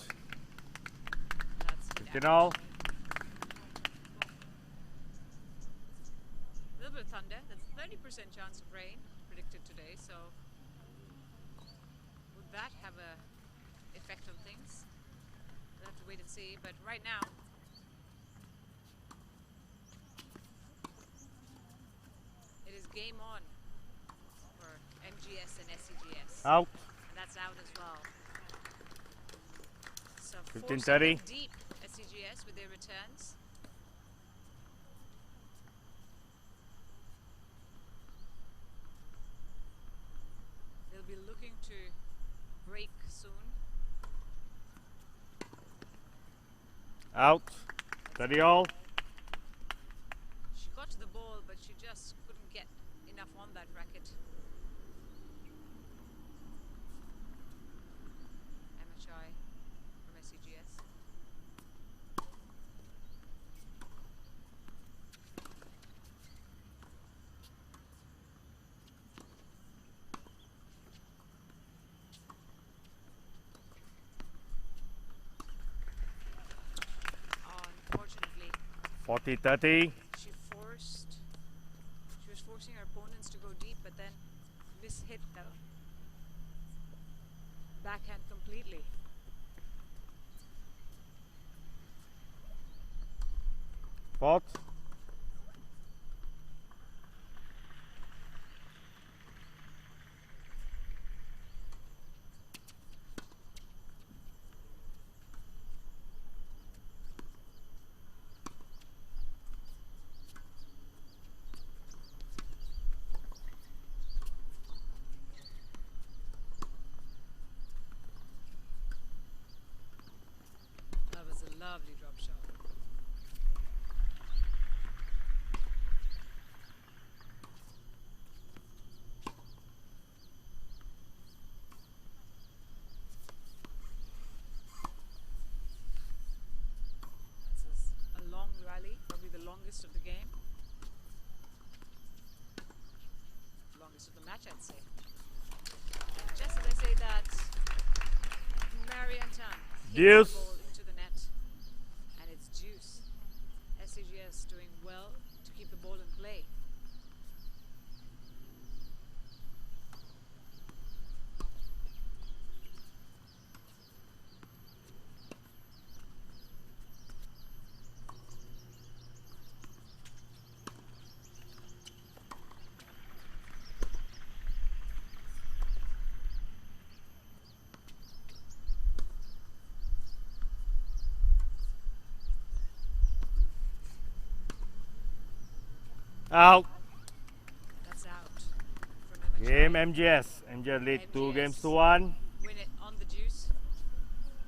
That's 15 all. A little bit of thunder. That's 30% chance of rain predicted today. So would that have a effect on things? We'll have to wait and see. But right now, it is game on for MGS and SCGS. Out. And that's out as well. So 15-30. deep SCGS with their returns. They'll be looking to break soon. Out. 30 all. She got to the ball, but she just couldn't get enough on that racket. MHI from SCGS. Unfortunately, 40-30. she was forcing her opponents to go deep, but then mishit the backhand completely. Fault. That was a lovely drop shot. This is a long rally, probably the longest of the game. Longest of the match, I'd say. And just as I say that, Marianne Tan hits Deuce. the ball into the net, and it's deuce. SCGS doing well to keep the ball in play. Out. That's out from MHI. Game MGS. MGS lead 2 MGS. games to 1. Win it on the deuce.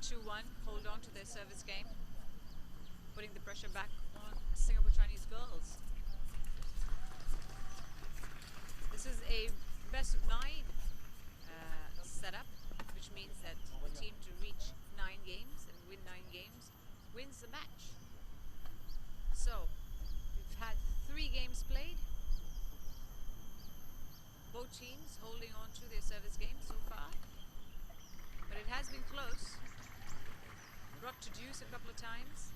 2-1. Hold on to their service game. Putting the pressure back on Singapore Chinese girls. This is a best of 9 setup, which means that the team to reach 9 games and win 9 games wins the match. So, we've had 3 games played. Both teams holding on to their service game so far. But it has been close. Got to deuce a couple of times.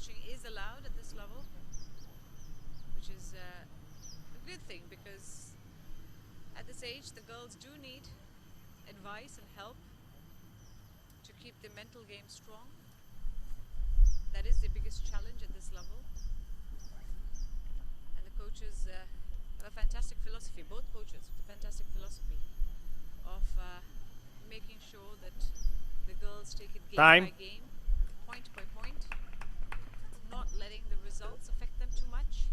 coaching is allowed at this level, which is a good thing, because at this age the girls do need advice and help to keep the mental game strong. That is the biggest challenge at this level. And the coaches have a fantastic philosophy, both coaches with a fantastic philosophy of making sure that the girls take it game Time. by game, point by point, not letting the results affect them too much.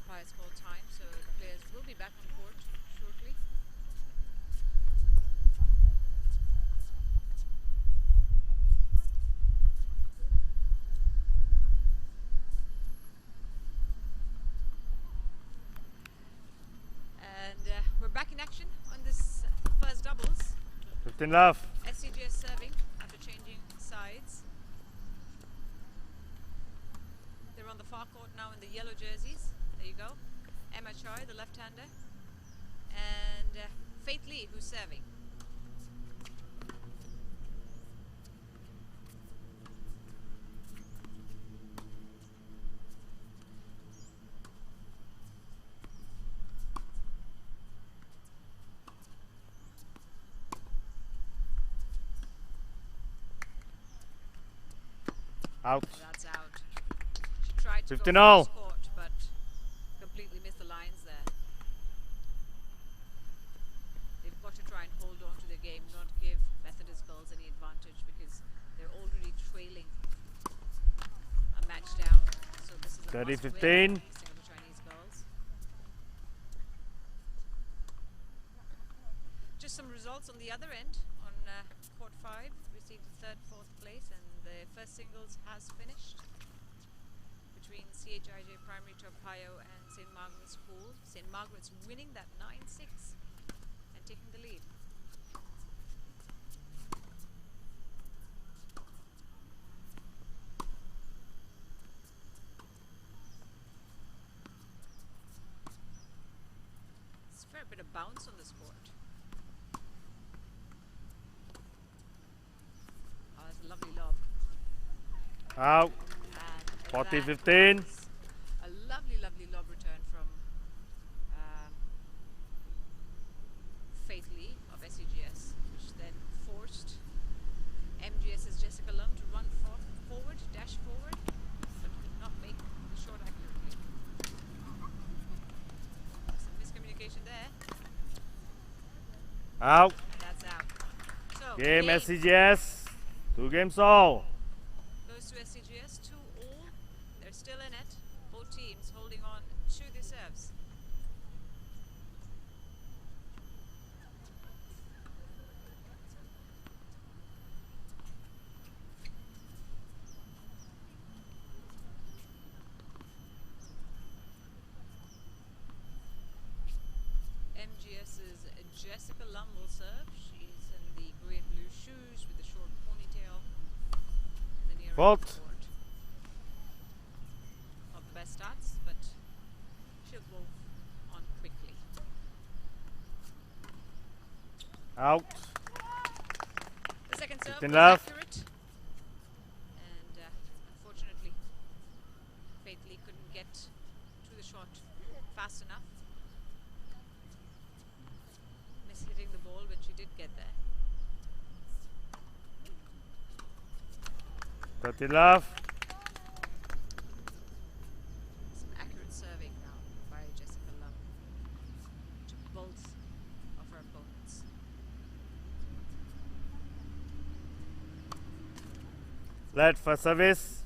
Umpire's called time, so the players will be back on court shortly. And we're back in action on this first doubles. 15 love. SCGS serving after changing sides. They're on the far court now in the yellow jerseys. There you go. Emma Choi, the left-hander, and Faith Lee, who's serving. Out. That's out. She tried to 15 go all. cross court, but completely missed the lines there. They've got to try and hold on to the game, not give Methodist girls any advantage, because they're already trailing a match down. So this is a 30, must win 15. for every single Chinese girls. Just some results on the other end. On court 5, received third, fourth place, and the first singles has finished between CHIJ Primary Toa Payoh and St. Margaret's School. St. Margaret's winning that 9-6 and taking the lead. It's a fair bit of bounce on this court. Oh, that's a lovely lob. Out. And 40, that 15. was a lovely, lovely lob return from Faith Lee of SCGS, which then forced MGS's Jessica Lum to run forward, dash forward, but could not make the shot accurately. Some miscommunication there. Out. And that's out. So, Game game SCGS. 2 games all. goes to SCGS, 2-all. They're still in it. Both teams holding on to the serves. MGS's Jessica Lum will serve. She's in the grey and blue shoes with the short ponytail in the near Fault. end of the court. Not the best starts, but she'll move on quickly. Out. The second serve 15 was left. accurate, and unfortunately, Faith Lee couldn't get to the shot fast enough. Hitting the ball when she did get there. 30 love. Some accurate serving now by Jessica Lum to both of her opponents. Led for service.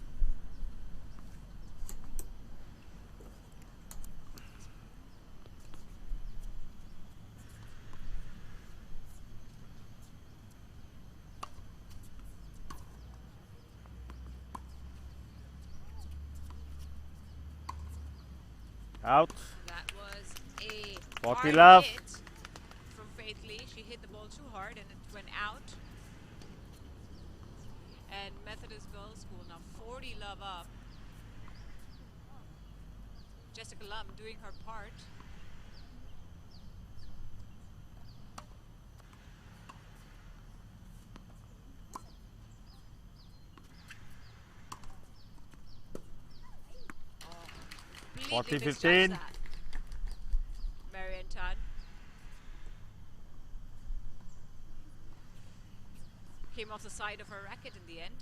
Out. That was a 40 hard love. hit from Faith Lee. She hit the ball too hard and it went out. And Methodist Girls School now 40 love up. Jessica Lum doing her part. completely 40-15. misjudged that. Marian Tan came off the side of her racket in the end.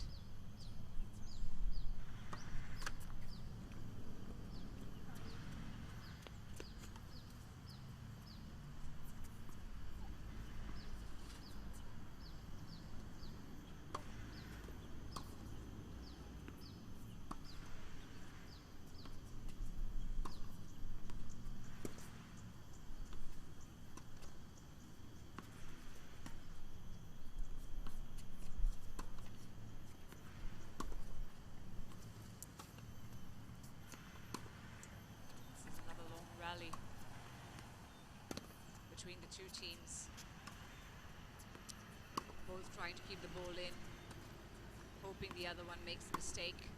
Another long rally between the two teams. Both trying to keep the ball in, hoping the other one makes a mistake.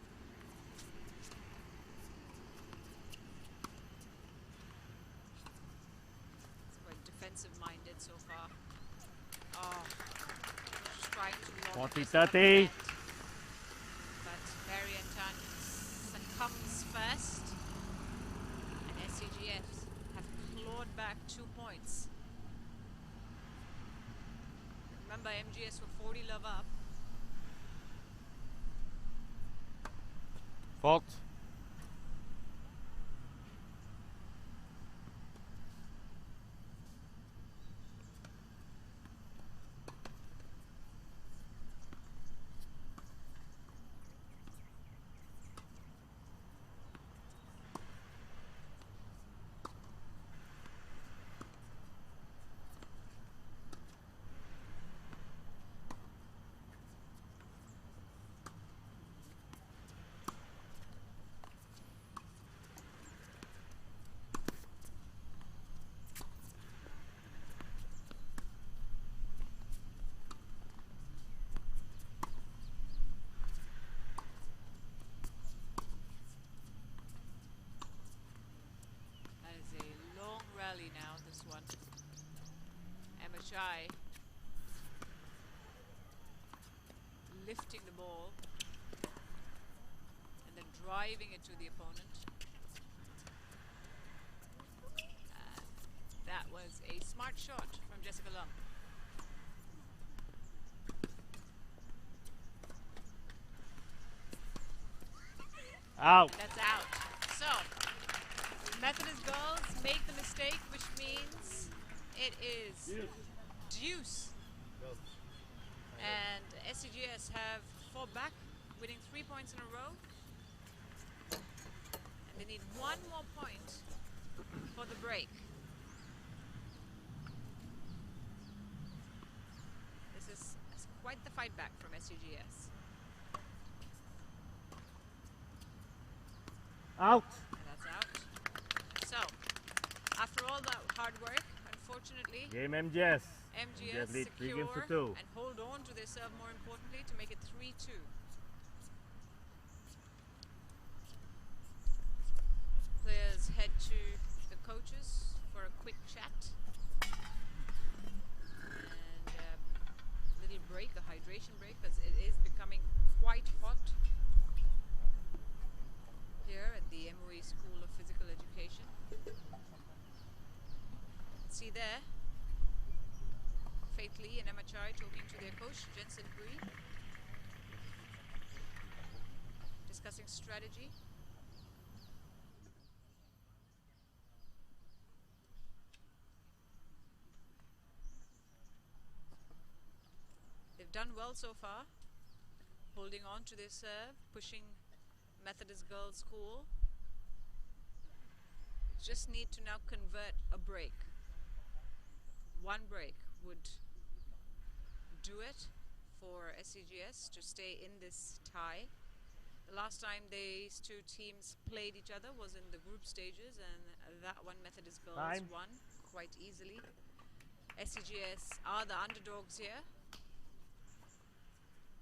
It's quite defensive-minded so far. Oh, just trying to launch this one 40-30. net. But Marian Tan succumbs first. And SCGS have clawed back 2 points. Remember, MGS were 40 love up. Fault. That is a long rally now, this one. Emma Chai lifting the ball and then driving it to the opponent. And that was a smart shot from Jessica Lum. Out. And that's out. So, Methodist girls make the mistake, which means it is deuce. And SCGS have fought back, winning 3 points in a row. And they need 1 more point for the break. This is quite the fight back from SCGS. Out. And that's out. So, after all that hard work, unfortunately, Game MGS. MGS lead 3 games to secure 2. and hold on to their serve, more importantly, to make it 3-2. Players head to the coaches for a quick chat. And a little break, a hydration break, because it is becoming quite hot here at the MOE School of Physical Education. See there, Faith Lee and Emma Chai talking to their coach, Jensen Hui, discussing strategy. They've done well so far, holding on to their serve, pushing Methodist Girls School. Just need to now convert a break. 1 break would do it for SCGS to stay in this tie. The last time these two teams played each other was in the group stages, and that one Methodist Girls Time. won quite easily. SCGS are the underdogs here,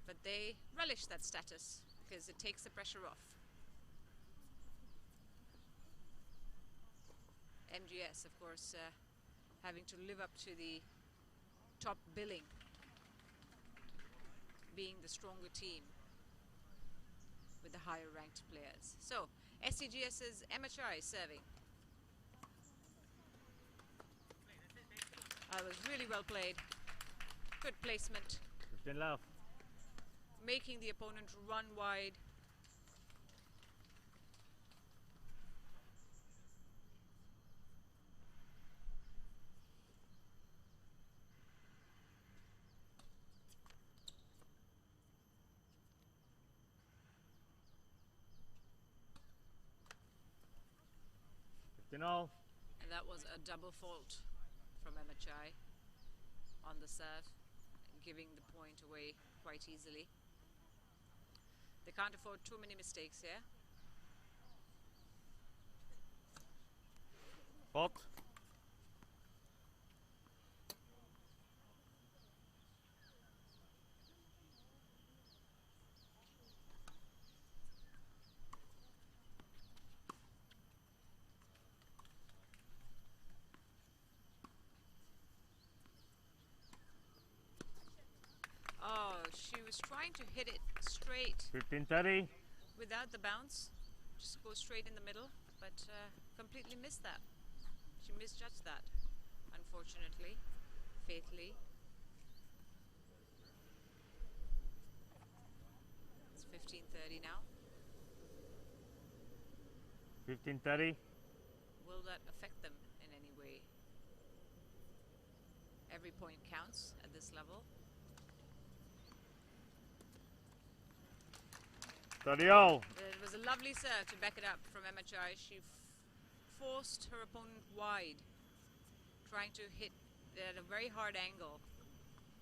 but they relish that status because it takes the pressure off. MGS, of course, having to live up to the top billing, being the stronger team with the higher ranked players. So SCGS's Emachai serving. That was really well played. Good placement. 15 left. Making the opponent run wide. All. And that was a double fault from Emachai on the serve, giving the point away quite easily. They can't afford too many mistakes here. Fault. Oh, she was trying to hit it straight 15-30. without the bounce. Just go straight in the middle, but completely missed that. She misjudged that, unfortunately, fatally. It's 15-30 now. 15-30. Will that affect them in any way? Every point counts at this level. 30 all. It was a lovely serve to back it up from Emachai. She forced her opponent wide, trying to hit it at a very hard angle,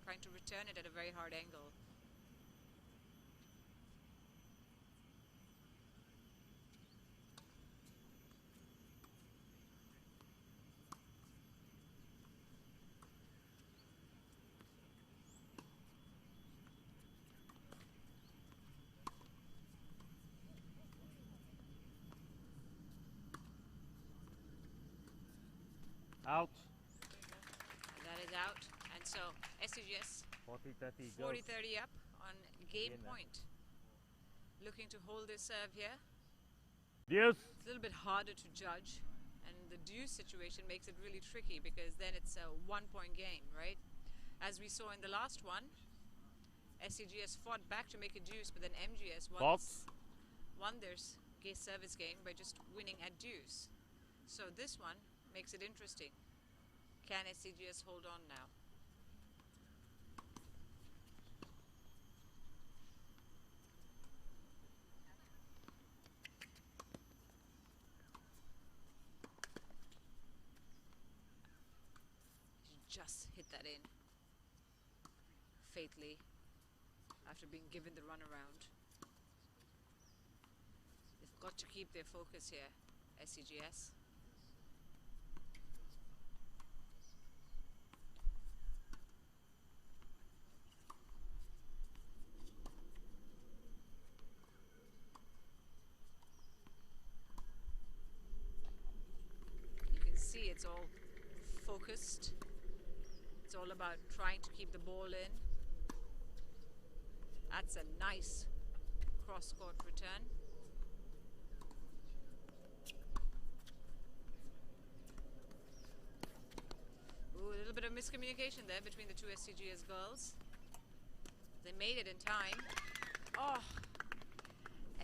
trying to return it at a very hard angle. Out. And that is out. And so SCGS 40-30. 40-30 up on game Again, point. Looking to hold this serve here. Deuce. It's a little bit harder to judge, and the deuce situation makes it really tricky because then it's a 1-point game, right? As we saw in the last one, SCGS fought back to make a deuce, but then MGS won their service game by just winning at deuce. So this one makes it interesting. Can SCGS hold on now? Just hit that in fatally after being given the runaround. They've got to keep their focus here, SCGS. You can see it's all focused. It's all about trying to keep the ball in. That's a nice cross-court return. Ooh, a little bit of miscommunication there between the two SCGS girls. They made it in time. Oh!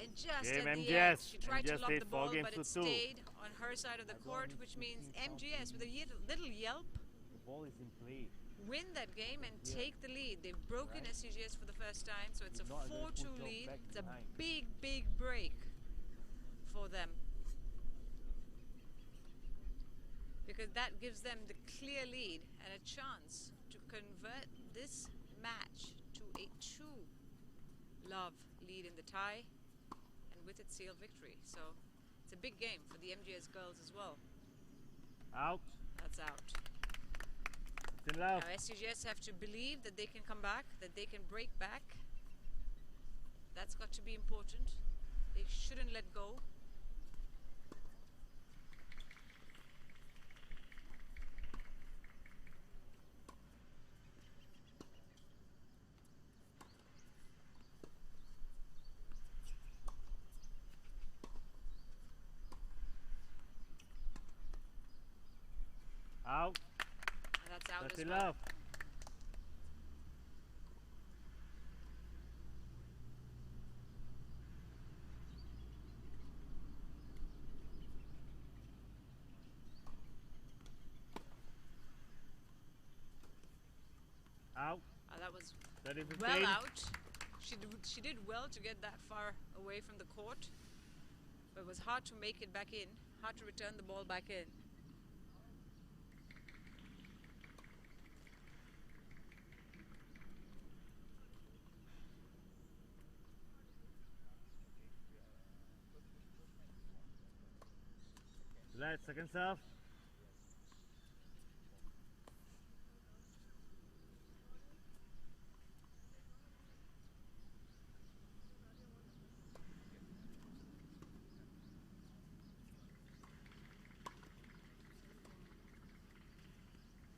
And just Game at the MGS. end, she tried to MGS lob did the 4 ball, games but to it 2. stayed on her side of the court, which means MGS, with a little yelp, The ball is in play. win that game and take the lead. They've broken SCGS for the first time, so it's a 4-2 lead. It's a big, big break for them, because that gives them the clear lead and a chance to convert this match to a 2-love lead in the tie, and with it seal victory. So it's a big game for the MGS girls as well. Out. That's out. Now Now SCGS have to believe that they can come back, that they can break back. That's got to be important. They shouldn't let go. out as 30 well. love. Out. That was 30 15. well out. She did well to get that far away from the court, but it was hard to make it back in, hard to return the ball back in. Right, second serve.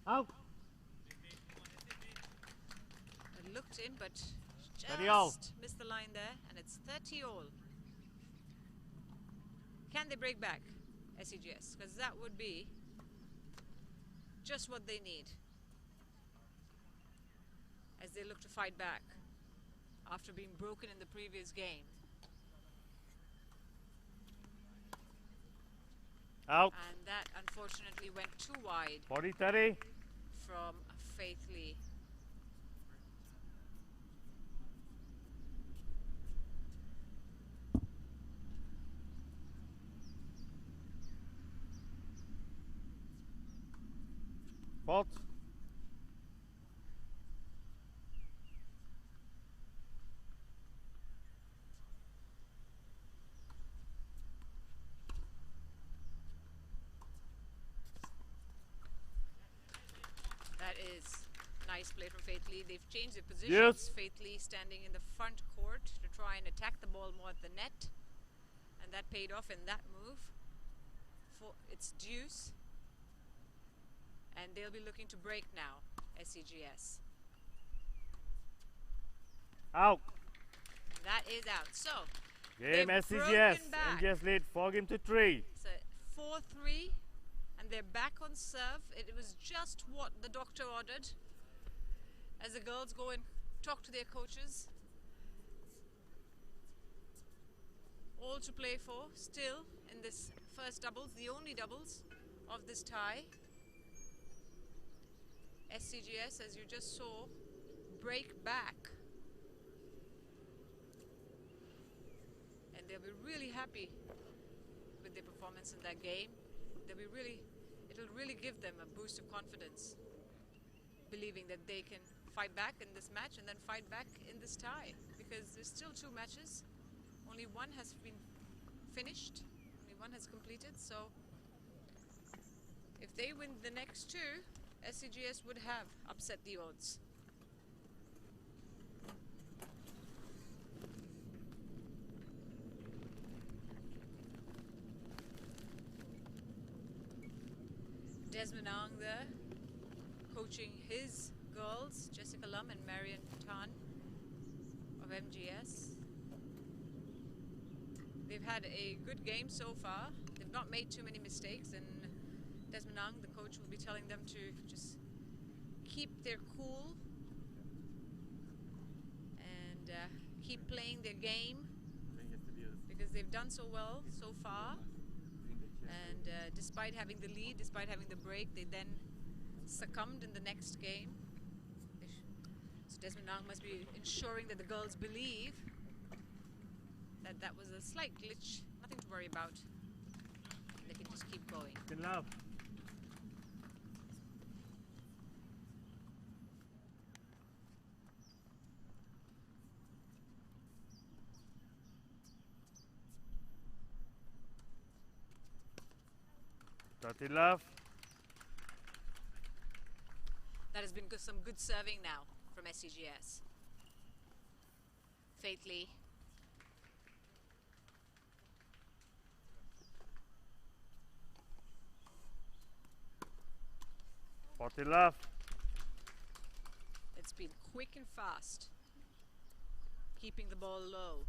Out. It looked in, but 30 all. just missed the line there, and it's 30 all. Can they break back, SCGS? Because that would be just what they need as they look to fight back after being broken in the previous game. Out. And that unfortunately went too wide 40 30. from Faith Lee. Fault. That is nice play from Faith Lee. They've changed their positions. Yes. Faith Lee standing in the front court to try and attack the ball more at the net. And that paid off in that move. For its deuce. And they'll be looking to break now, SCGS. Out. That is out. So, Game they've SCGS. broken back. NGS lead 4 game to 3. It's a 4-3. And they're back on serve. It was just what the doctor ordered. As the girls go and talk to their coaches. All to play for still in this first doubles, the only doubles of this tie. SCGS, as you just saw, break back. And they'll be really happy with their performance in that game. It'll really give them a boost of confidence, believing that they can fight back in this match and then fight back in this tie, because there's still 2 matches. Only one has been finished, only one has completed, so if they win the next 2, SCGS would have upset the odds. Desmond Ang there, coaching his girls, Jessica Lum and Marion Tan of MGS. They've had a good game so far. They've not made too many mistakes, and Desmond Ang, the coach, will be telling them to just keep their cool and keep playing their game, because they've done so well so far. And despite having the lead, despite having the break, they then succumbed in the next game. So Desmond Ang must be ensuring that the girls believe that that was a slight glitch, nothing to worry about. They can just keep going. Good love. Dirty love. That has been some good serving now from SCGS. Faith Lee. Dirty love. It's been quick and fast, keeping the ball low.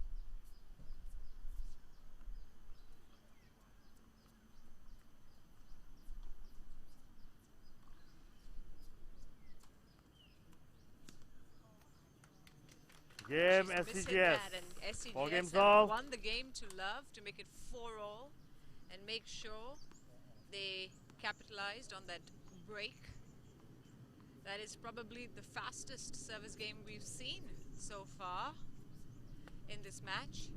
Game She's missing SCGS. that, and SCGS All games have all. won the game to love to make it 4-all and make sure they capitalized on that break. That is probably the fastest service game we've seen so far in this match.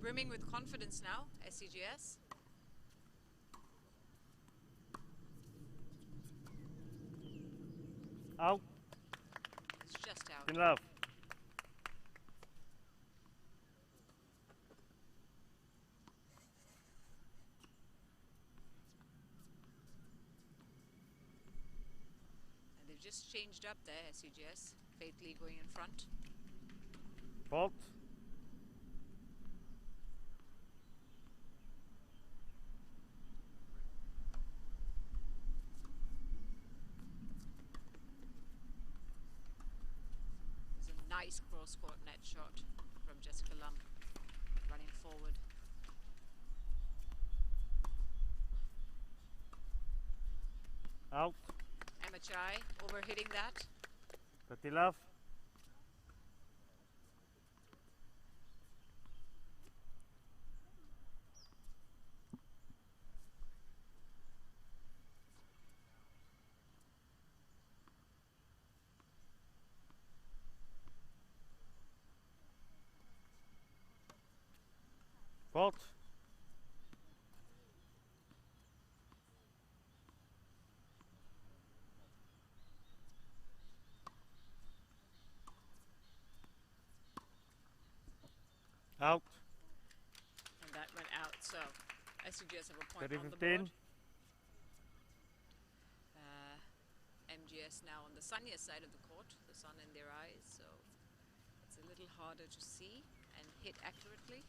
Brimming with confidence now, SCGS. Out. It's just out. In love. And they've just changed up there, SCGS. Faithfully going in front. Fault. Nice cross-court net shot from Jessica Lum, running forward. Out. Emma Chai overhitting that. 30 love. Fault. Out. And that went out, so SCGS have a point 30-15. on the board. MGS now on the sunnier side of the court, the sun in their eyes, so it's a little harder to see and hit accurately.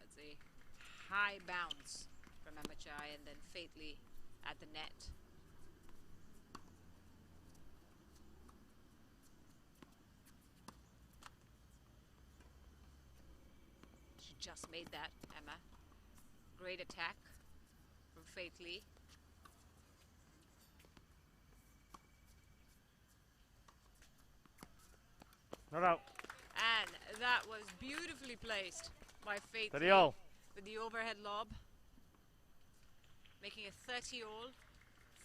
It's a high bounce from Emma Chai and then Faithly at the net. She just made that, Emma. Great attack from Faithly. Not out. And that was beautifully placed by Faithly 30-all. with the overhead lob. Making a 30-all,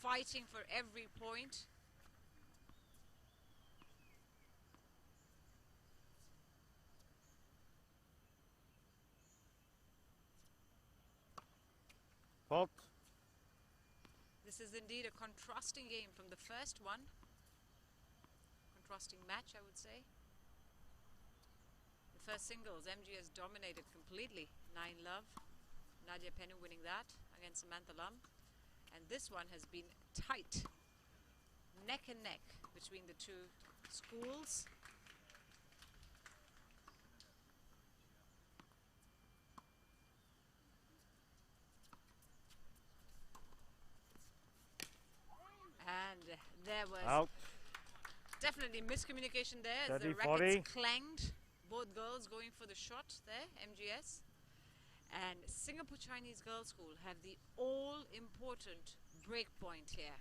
fighting for every point. Fault. This is indeed a contrasting game from the first one. Contrasting match, I would say. The first singles, MGS dominated completely. 9-love. Nadia Pennu winning that against Samantha Lum. And this one has been tight. Neck and neck between the two schools. And there was Out. definitely miscommunication there as the 30-40. rackets clanged. Both girls going for the shot there, MGS. And Singapore Chinese Girls School have the all-important break point here.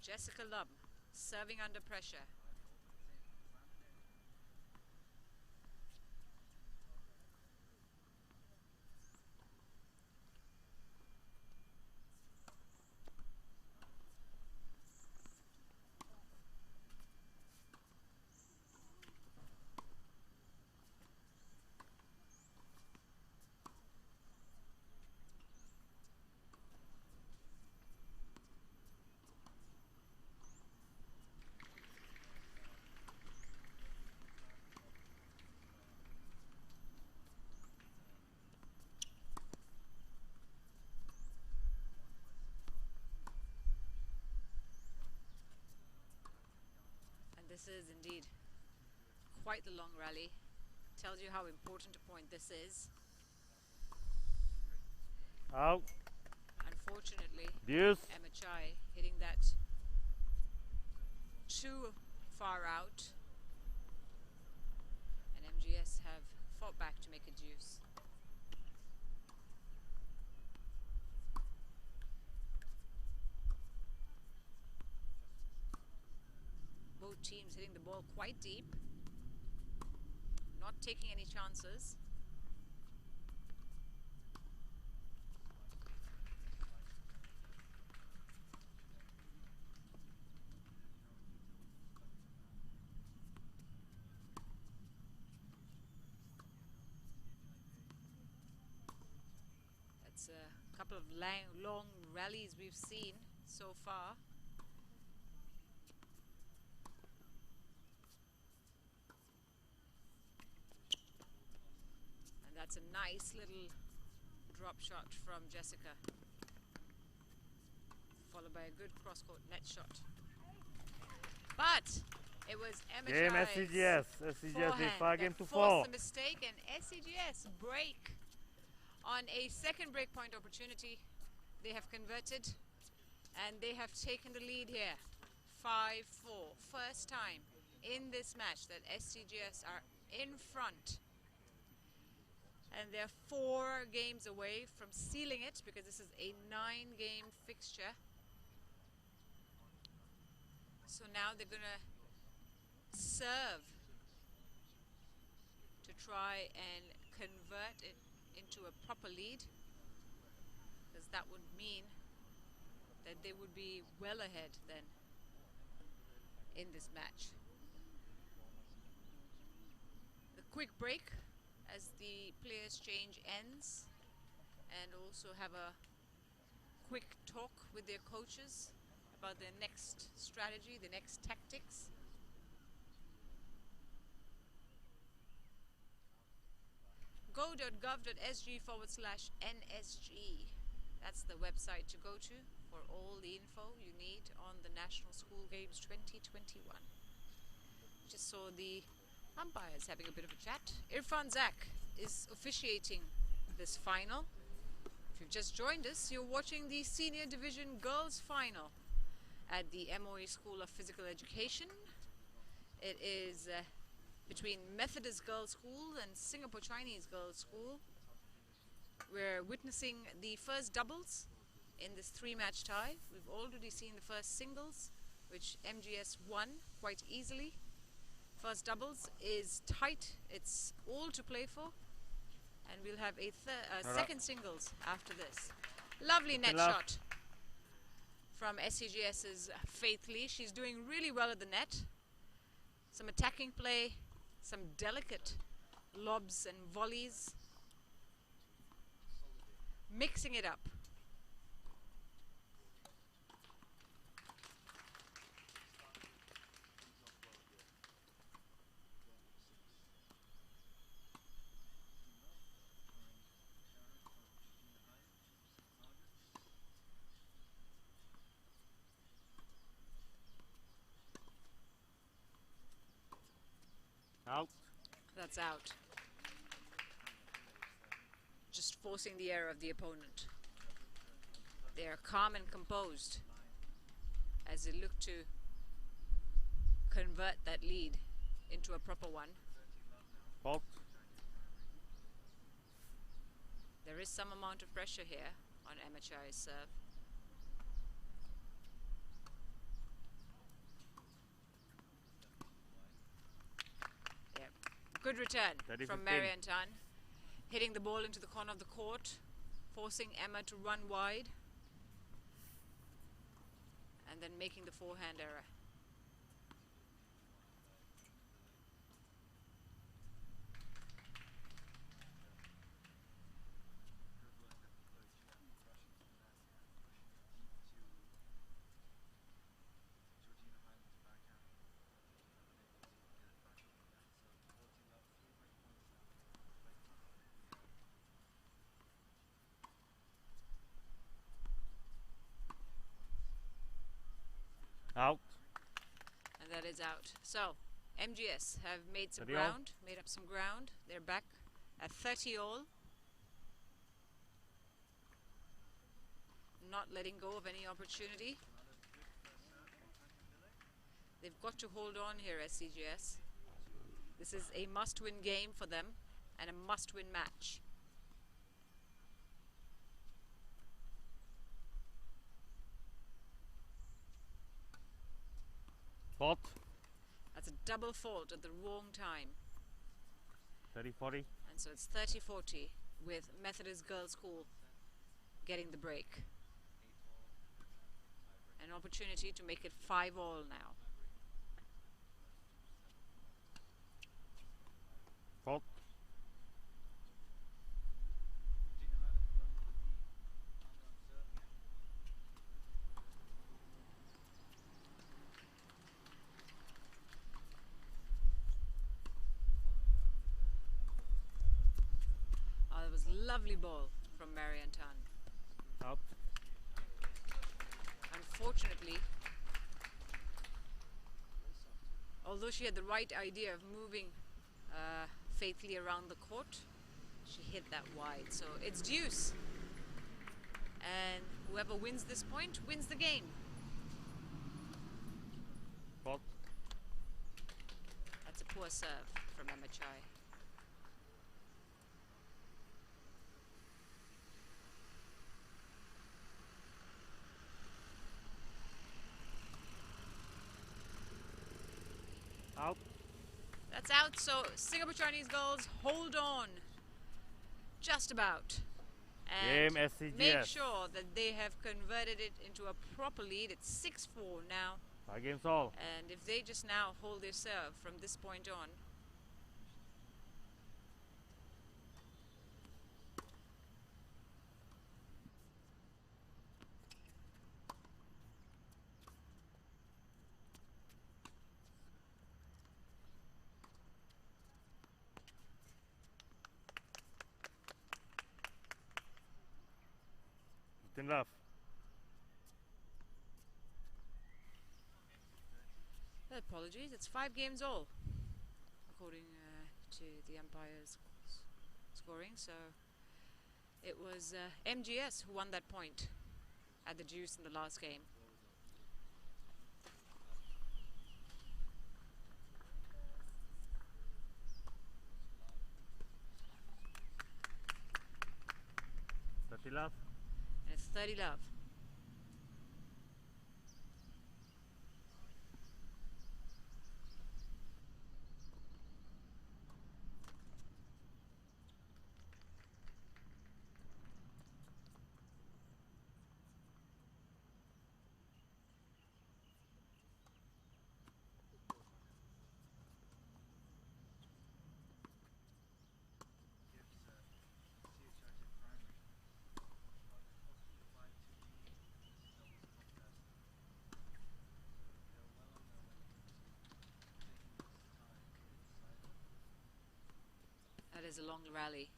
Jessica Lum serving under pressure. This is indeed quite the long rally. Tells you how important a point this is. Out. Unfortunately, Deuce. Emma Chai hitting that too far out. And MGS have fought back to make a deuce. Both teams hitting the ball quite deep, not taking any chances. That's a couple of long rallies we've seen so far. And that's a nice little drop shot from Jessica, followed by a good cross-court net shot. But it was Emma Game Chai's SCGS. SCGS they forehand far that game to forced 4. the mistake, and SCGS break on a second break point opportunity. They have converted and they have taken the lead here, 5-4. First time in this match that SCGS are in front, and they're 4 games away from sealing it because this is a 9-game fixture. So now they're gonna serve to try and convert it into a proper lead, because that would mean that they would be well ahead then in this match. The quick break as the players change ends, and also have a quick talk with their coaches about their next strategy, the next tactics. go.gov.sg/NSG. That's the website to go to for all the info you need on the National School Games 2021. Just saw the umpires having a bit of a chat. Irfan Zak is officiating this final. If you've just joined us, you're watching the Senior Division Girls Final at the MOE School of Physical Education. It is between Methodist Girls School and Singapore Chinese Girls School. We're witnessing the first doubles in this 3-match tie. We've already seen the first singles, which MGS won quite easily. First doubles is tight. It's all to play for. And we'll have a second singles after this. Lovely net shot from SCGS's Faith Lee. She's doing really well at the net. Some attacking play, some delicate lobs and volleys. Mixing it up. Out. That's out. Just forcing the error of the opponent. They are calm and composed as they look to convert that lead into a proper one. Fault. There is some amount of pressure here on Emma Chai's serve. Yeah. Good return from 30-15. Marianne Tan, hitting the ball into the corner of the court, forcing Emma to run wide, and then making the forehand error. Out. And that is out. So MGS have made some 30 all. ground, made up some ground. They're back at 30 all. Not letting go of any opportunity. They've got to hold on here, SCGS. This is a must-win game for them and a must-win match. Fault. That's a double fault at the wrong time. 30-40. And so it's 30-40 with Methodist Girls' School getting the break. An opportunity to make it 5 all now. Fault. Oh, that was lovely ball from Marian Tan. Out. Unfortunately, although she had the right idea of moving faithfully around the court, she hit that wide. So it's deuce. And whoever wins this point wins the game. Fault. That's a poor serve from Emma Chai. Out. That's out, so Singapore Chinese girls hold on. Just about. And Game SCGS. make sure that they have converted it into a proper lead. It's 6-4 now. 5 games all. And if they just now hold their serve from this point on, Love. apologies, it's 5 games all, according to the umpire's scoring. So it was MGS who won that point at the deuce in the last game. Love. And it's 30 love. That is a long rally.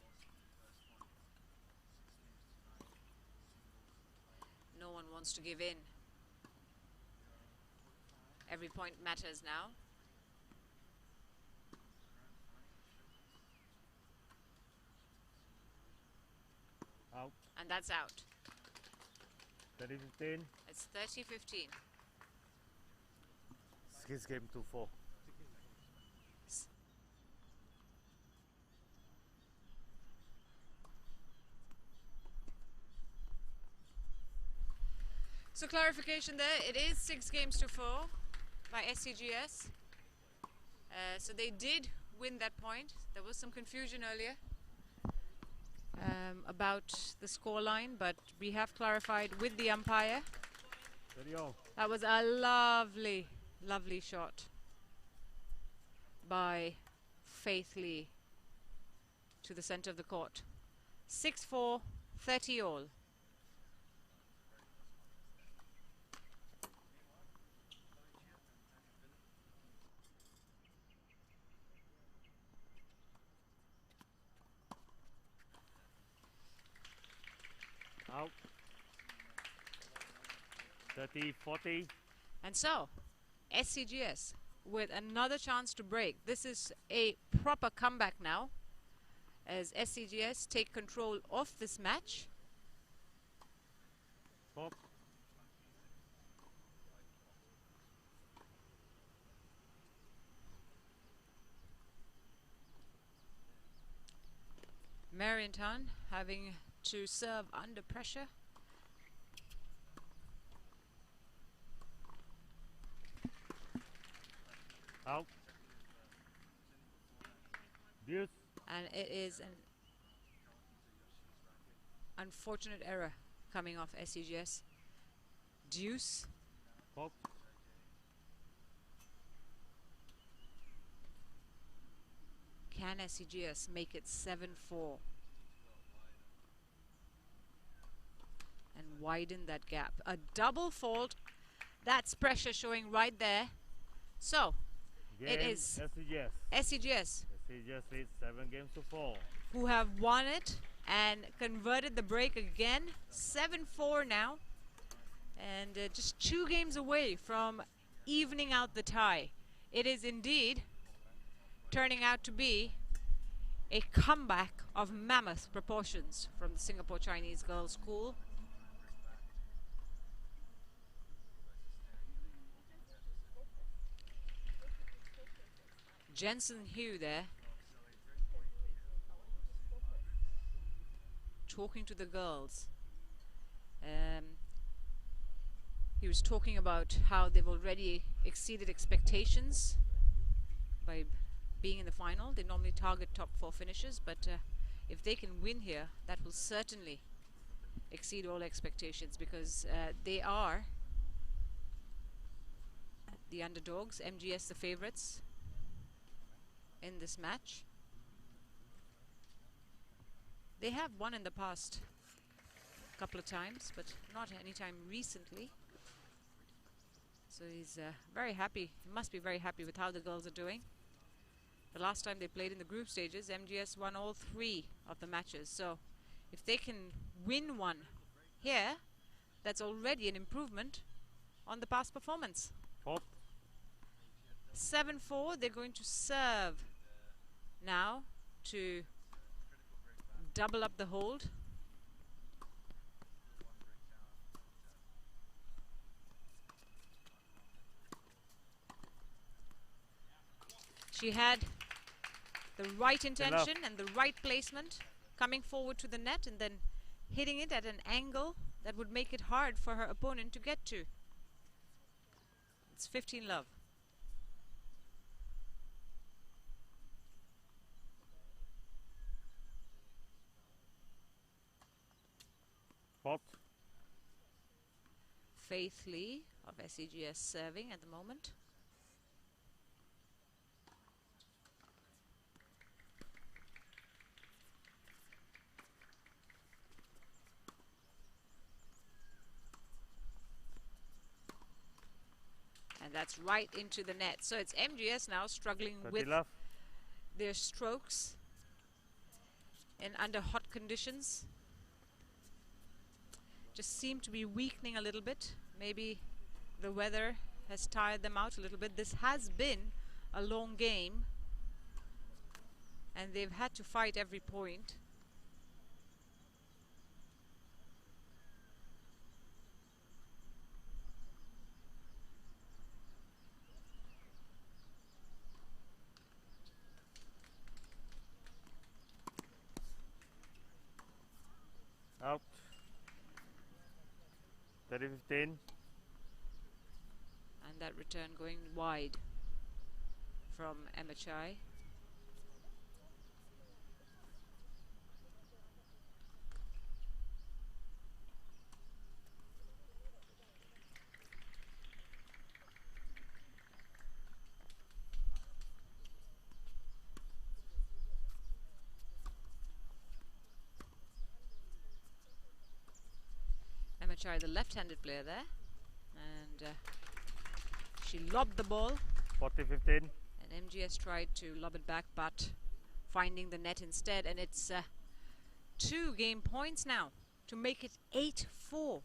No one wants to give in. Every point matters now. Out. And that's out. 30-15. It's 30-15. Skis game 2-4. So clarification there, it is 6 games to 4 by SCGS. So they did win that point. There was some confusion earlier about the scoreline, but we have clarified with the umpire. 30 all. That was a lovely, lovely shot by Faith Lee to the center of the court. 6-4, 30 all. Out. 30-40. And so, SCGS with another chance to break. This is a proper comeback now as SCGS take control of this match. Top. Marienthal having to serve under pressure. Out. Deuce. And it is an unfortunate error coming off SCGS. Deuce. Top. Can SCGS make it 7-4 and widen that gap? A double fault. That's pressure showing right there. So it Game is SCGS. SCGS SCGS leads 7 games to 4. who have won it and converted the break again. 7-4 now, and just 2 games away from evening out the tie. It is indeed turning out to be a comeback of mammoth proportions from the Singapore Chinese Girls School. Jensen Hugh there talking to the girls. He was talking about how they've already exceeded expectations by being in the final. They normally target top 4 finishes, but if they can win here, that will certainly exceed all expectations, because they are the underdogs, MGS the favorites in this match. They have won in the past a couple of times, but not any time recently. So he's very happy. He must be very happy with how the girls are doing. The last time they played in the group stages, MGS won all 3 of the matches. So if they can win one here, that's already an improvement on the past performance. Top. 7-4, they're going to serve now to double up the hold. She had the right intention and the right placement, coming forward to the net and then hitting it at an angle that would make it hard for her opponent to get to. It's 15 love. Pot. Faith Lee of SCGS serving at the moment. And that's right into the net. So it's MGS now struggling with love. their strokes in under hot conditions. Just seem to be weakening a little bit. Maybe the weather has tired them out a little bit. This has been a long game, and they've had to fight every point. Out. 30-15. And that return going wide from Emma Chai. Emma Chai, the left-handed player there, and she lobbed the ball. 40-15. And MGS tried to lob it back, but finding the net instead. And it's 2 game points now to make it 8-4,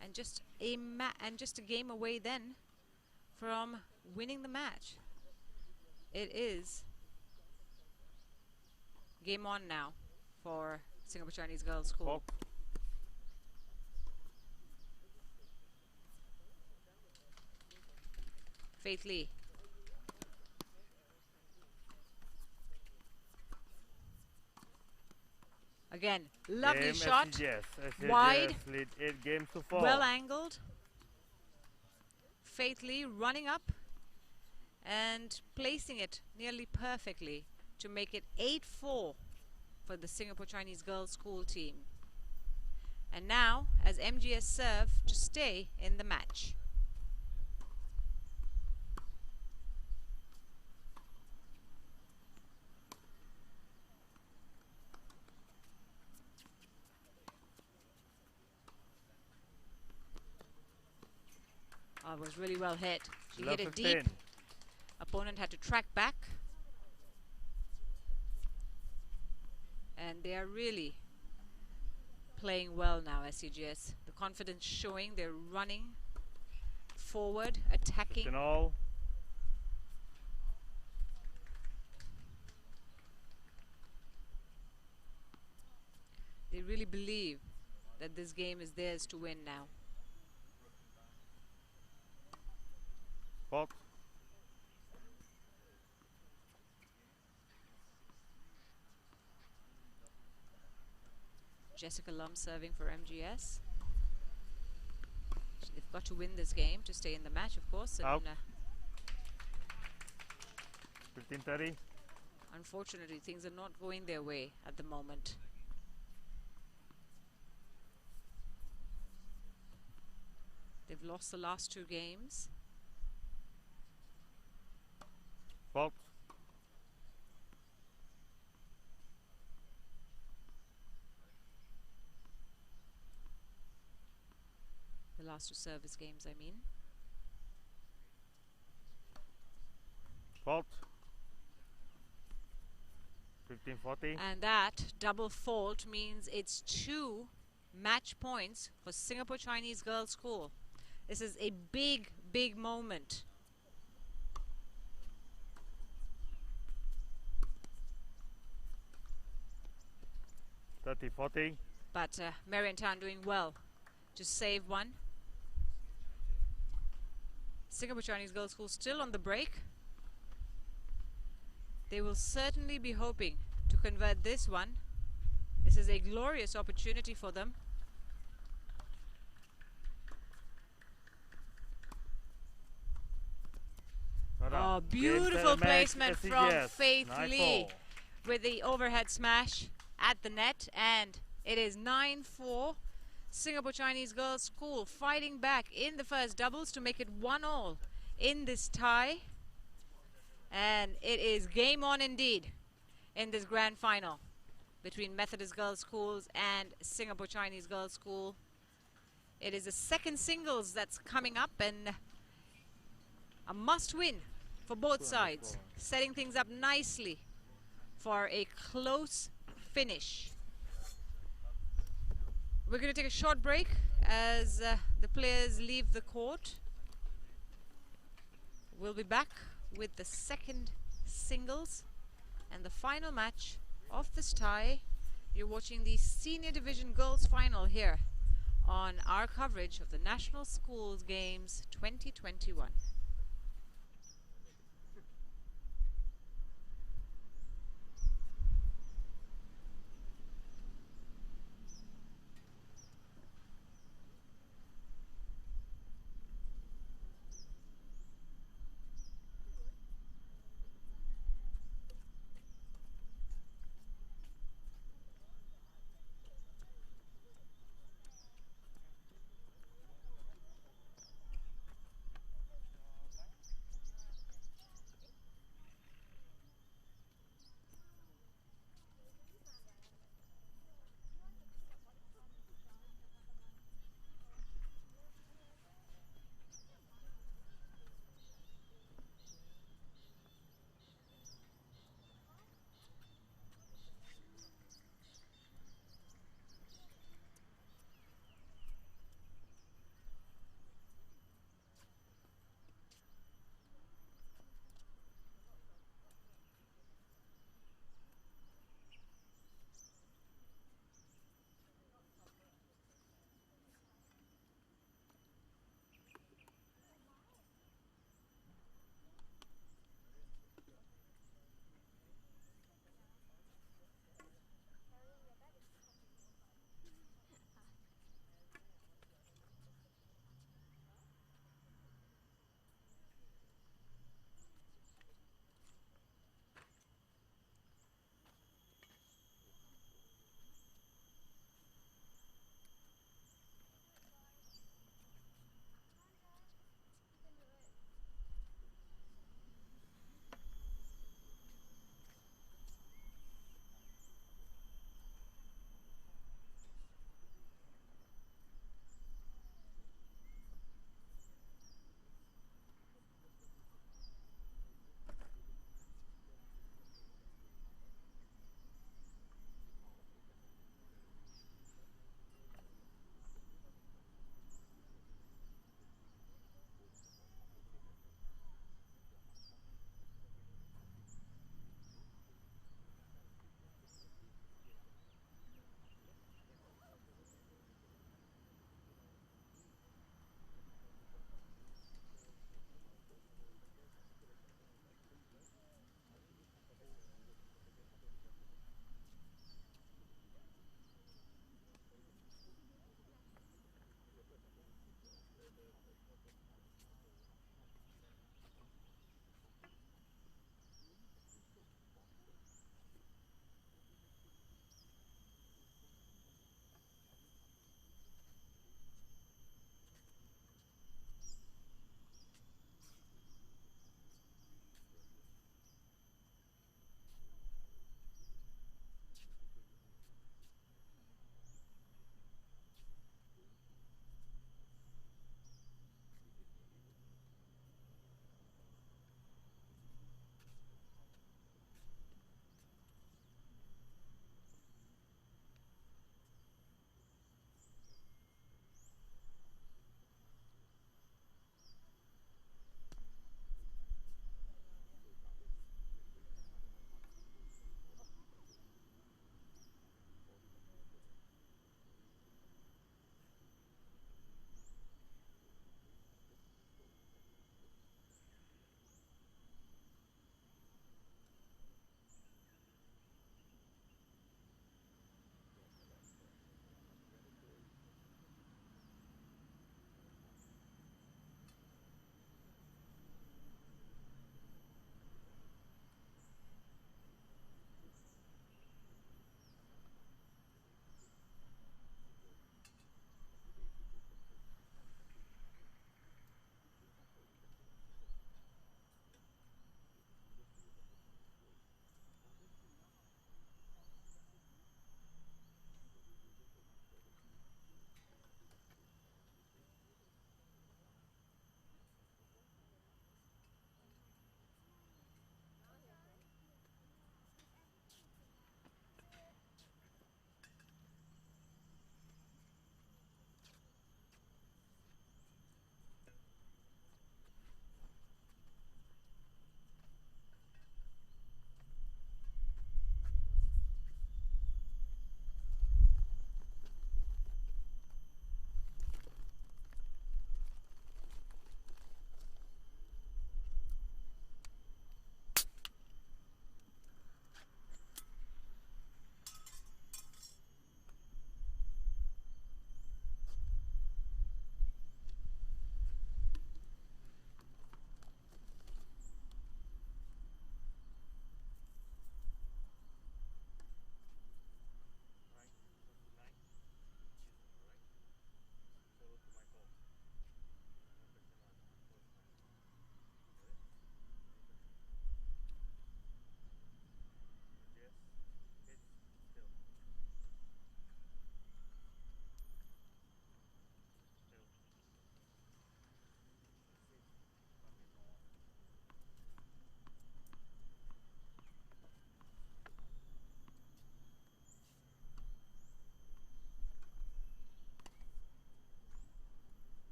and just a game away then from winning the match. it is game on now for Singapore Chinese Girls School. Fault. Faith Lee. Again, lovely Game shot. SCGS. SCGS Wide. lead 8 games to 4. Well angled. Faith Lee running up and placing it nearly perfectly to make it 8-4 for the Singapore Chinese Girls School team. And now, as MGS serve to stay in the match. Oh, it was really well hit. She hit it deep. 15. Opponent had to track back. And they are really playing well now, SCGS. The confidence showing, they're running forward, attacking. 15 all. They really believe that this game is theirs to win now. Fault. Jessica Lum serving for MGS. They've got to win this game to stay in the match, of course. And Out. 15-30. unfortunately, things are not going their way at the moment. They've lost the last 2 games. Fault. The last 2 service games, I mean. Fault. 15-40. And that double fault means it's 2 match points for Singapore Chinese Girls School. This is a big, big moment. $30-40. But Marian Tan doing well to save one. Singapore Chinese Girls School still on the break. They will certainly be hoping to convert this one. This is a glorious opportunity for them. Oh, beautiful placement from Faith Lee with the overhead smash at the net, and it is 9-4. Singapore Chinese Girls School fighting back in the first doubles to make it 1-all in this tie, and it is game on indeed in this grand final between Methodist Girls Schools and Singapore Chinese Girls School. It is the second singles that's coming up, and a must-win for both sides, setting things up nicely for a close finish. We're going to take a short break as the players leave the court. We'll be back with the second singles and the final match of this tie. You're watching the Senior Division Girls Final here on our coverage of the National Schools Games 2021.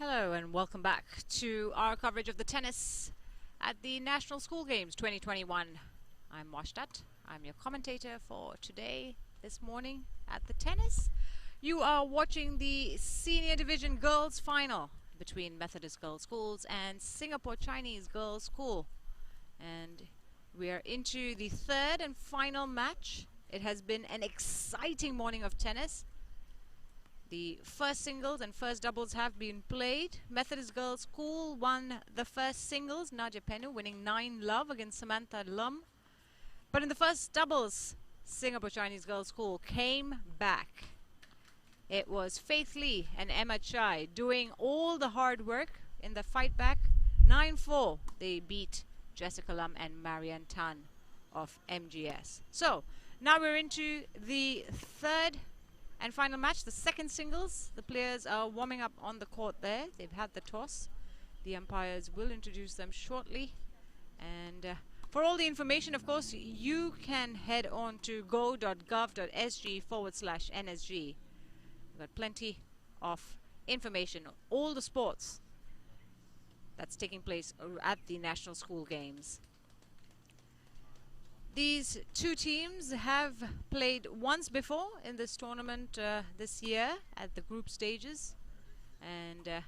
Hello and welcome back to our coverage of the tennis at the National School Games 2021. I'm Washtat. I'm your commentator for today, this morning at the tennis. You are watching the Senior Division Girls Final between Methodist Girls Schools and Singapore Chinese Girls School. And we are into the third and final match. It has been an exciting morning of tennis. The first singles and first doubles have been played. Methodist Girls School won the first singles, Nadia Penu winning 9-love against Samantha Lum. But in the first doubles, Singapore Chinese Girls School came back. It was Faith Lee and Emma Chai doing all the hard work in the fight back. 9-4, they beat Jessica Lum and Marianne Tan of MGS. So, now we're into the third and final match, the second singles. The players are warming up on the court there. They've had the toss. The umpires will introduce them shortly. And for all the information, of course, you can head on to go.gov.sg/NSG. We've got plenty of information, all the sports that's taking place at the National School Games. These two teams have played once before in this tournament this year at the group stages, and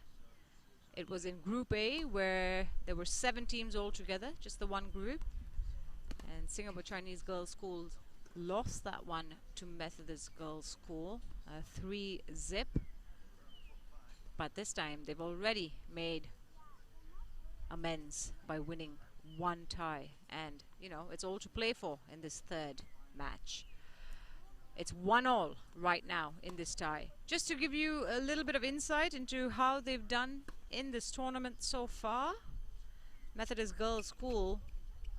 it was in Group A where there were 7 teams altogether, just the one group, and Singapore Chinese Girls School lost that one to Methodist Girls School 3-0, but this time they've already made amends by winning 1 tie, and you know, it's all to play for in this third match. It's 1-1 right now in this tie. Just to give you a little bit of insight into how they've done in this tournament so far, Methodist Girls School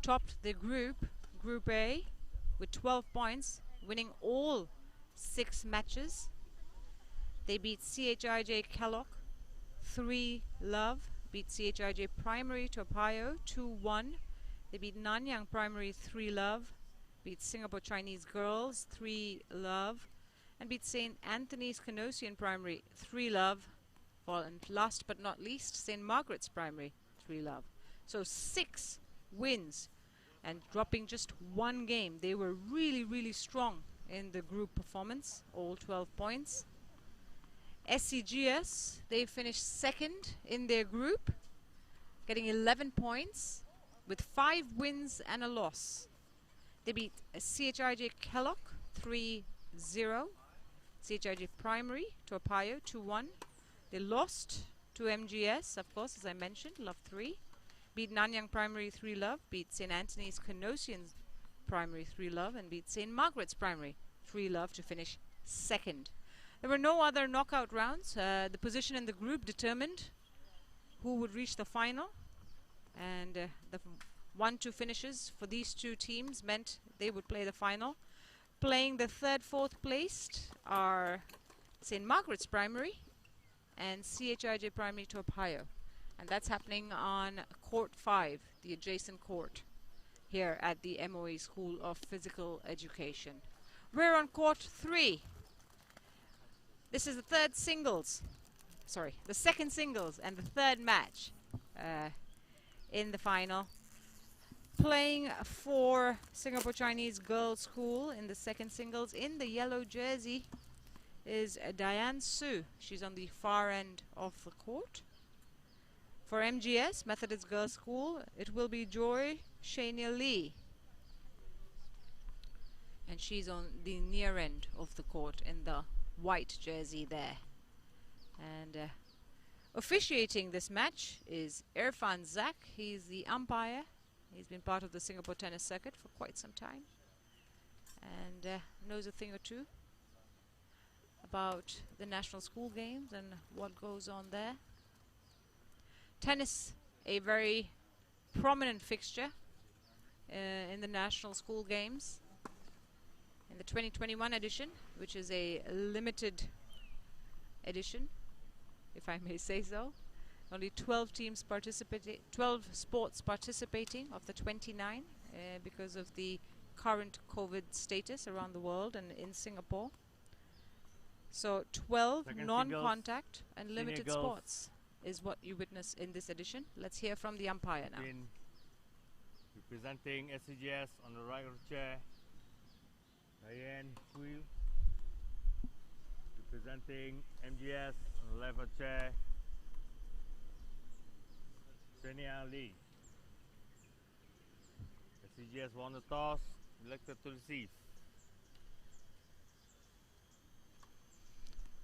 topped the Group A, with 12 points, winning all 6 matches. They beat CHIJ Kellogg 3-love, beat CHIJ Primary Toa Payoh 2-1. They beat Nanyang Primary 3-love, beat Singapore Chinese Girls 3-love, and beat St. Anthony's Canossian Primary 3-love. And last but not least, St. Margaret's Primary 3-love. So 6 wins and dropping just 1 game. They were really, really strong in the group performance, all 12 points. SCGS, they finished second in their group, getting 11 points with 5 wins and a loss. They beat CHIJ Kellogg 3-0, CHIJ Primary Toa Payoh 2-1. They lost to MGS, of course, as I mentioned, Love 3. Beat Nanyang Primary 3-love, beat St. Anthony's Canossian Primary 3-love, and beat St. Margaret's Primary 3-love to finish second. There were no other knockout rounds. The position in the group determined who would reach the final, and the 1-2 finishes for these two teams meant they would play the final. Playing the 3rd, 4th placed are St. Margaret's Primary and CHIJ Primary Toa Payoh, and that's happening on Court 5, the adjacent court here at the MOE School of Physical Education. We're on Court 3. This is the second singles and the third match in the final. Playing for Singapore Chinese Girls School in the second singles in the yellow jersey is Diane Su. She's on the far end of the court. For MGS, Methodist Girls School, it will be Joy Shania Lee. And she's on the near end of the court in the white jersey there. And officiating this match is Irfan Zak. He's the umpire. He's been part of the Singapore tennis circuit for quite some time, and knows a thing or two about the National School Games and what goes on there. Tennis, a very prominent fixture in the National School Games. In the 2021 edition, which is a limited edition, if I may say so. Only 12 teams participating, 12 sports participating of the 29 because of the current COVID status around the world and in Singapore. So 12 non-contact and limited sports. is what you witness in this edition. Let's hear from the umpire now. Representing SCGS on the right of the chair, Diane Hui. Representing MGS on the left of the chair, Shania Lee. SCGS won the toss, elected to receive.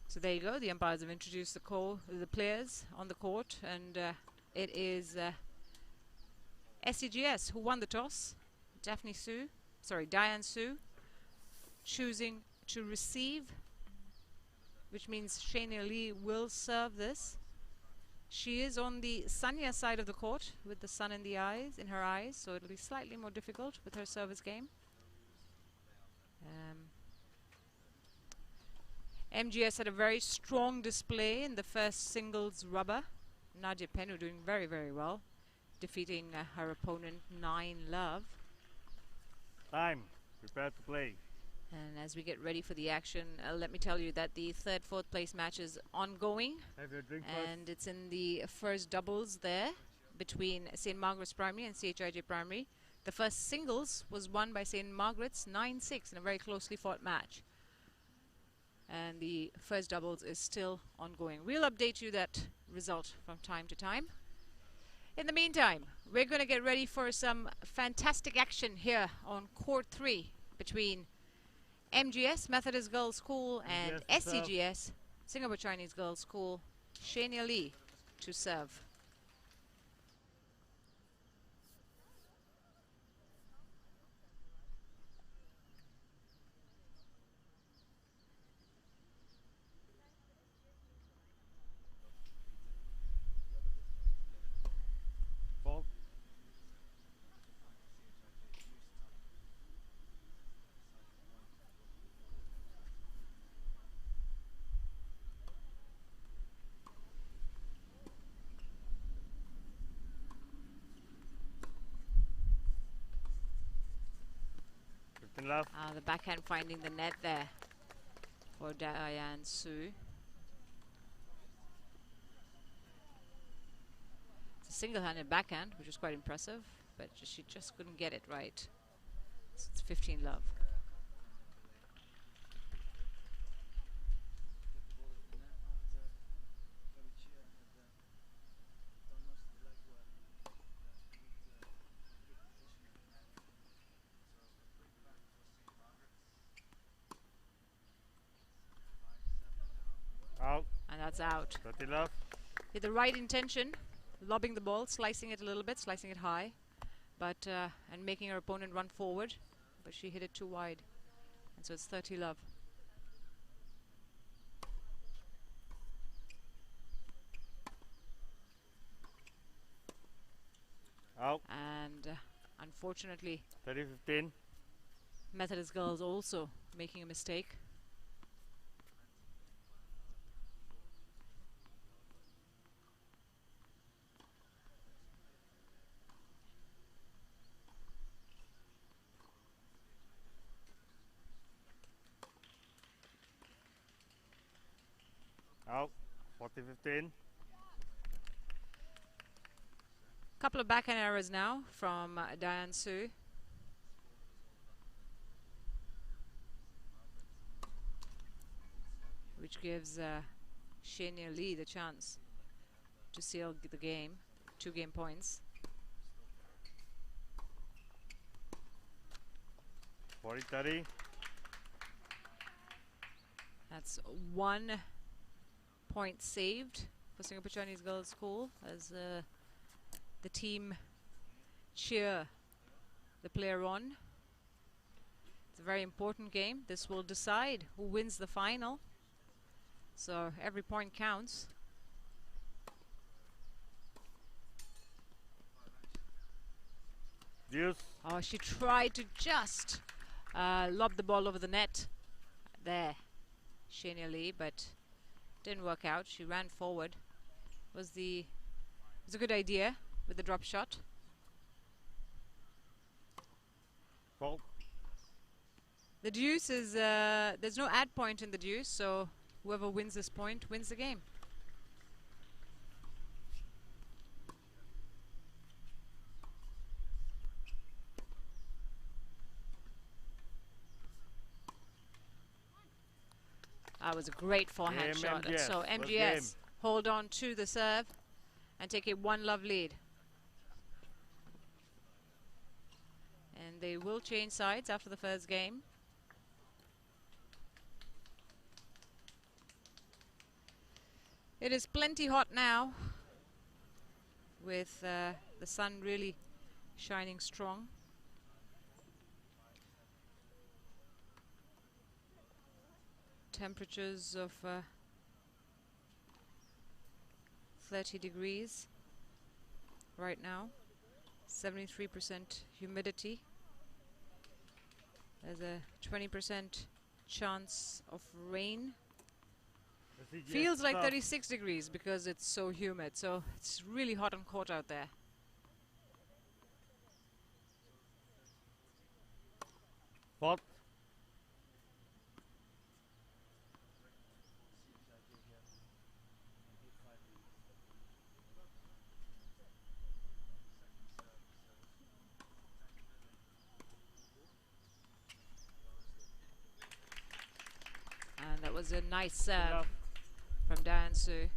So there you go. The umpires have introduced the players on the court, and it is SCGS who won the toss. Diane Su, choosing to receive, which means Shania Lee will serve this. She is on the sunnier side of the court with the sun in her eyes, so it'll be slightly more difficult with her service game. MGS had a very strong display in the first singles rubber. Nadia Penu doing very, very well, defeating her opponent 9-love. Time, prepare to play. And as we get ready for the action, let me tell you that the third, fourth place match is ongoing. Have your drink And it's in the first doubles there between St. Margaret's Primary and CHIJ Primary. The first singles was won by St. Margaret's 9-6 in a very closely fought match. And the first doubles is still ongoing. We'll update you that result from time to time. In the meantime, we're going to get ready for some fantastic action here on Court 3 between MGS, Methodist Girls' School, and SCGS, Singapore Chinese Girls' School. Shania Lee to serve. Fault. Love. The backhand finding the net there for Diane Su. It's a single-handed backhand, which is quite impressive, but she just couldn't get it right. So it's 15-love. Out. And that's out. 30 love. With the right intention, lobbing the ball, slicing it a little bit, slicing it high, but and making her opponent run forward, but she hit it too wide, and so it's 30 love. Out. And unfortunately, 30-15. Methodist Girls also making a mistake. Out. 40-15. Couple of backhand errors now from Diane Su. Which gives Shania Lee the chance to seal the game, 2 game points. 40-30. That's 1 point saved for Singapore Chinese Girls' School as the team cheer the player on. It's a very important game. This will decide who wins the final. So every point counts. Deuce. Oh, she tried to just lob the ball over the net there, Shania Lee, but didn't work out. She ran forward. It was a good idea with the drop shot. Fault. The deuce is there's no add point in the deuce, so whoever wins this point wins the game. That was a great forehand Game shot. And MGS. so First MGS game. hold on to the serve and take a 1-love lead. And they will change sides after the first game. It is plenty hot now, with the sun really shining strong. Temperatures of 30 degrees right now, 73% humidity. There's a 20% chance of rain. SCGS Feels like stuff. 36 degrees because it's so humid, so it's really hot on court out there. Fault. And that was a nice serve Enough. from Diane Su.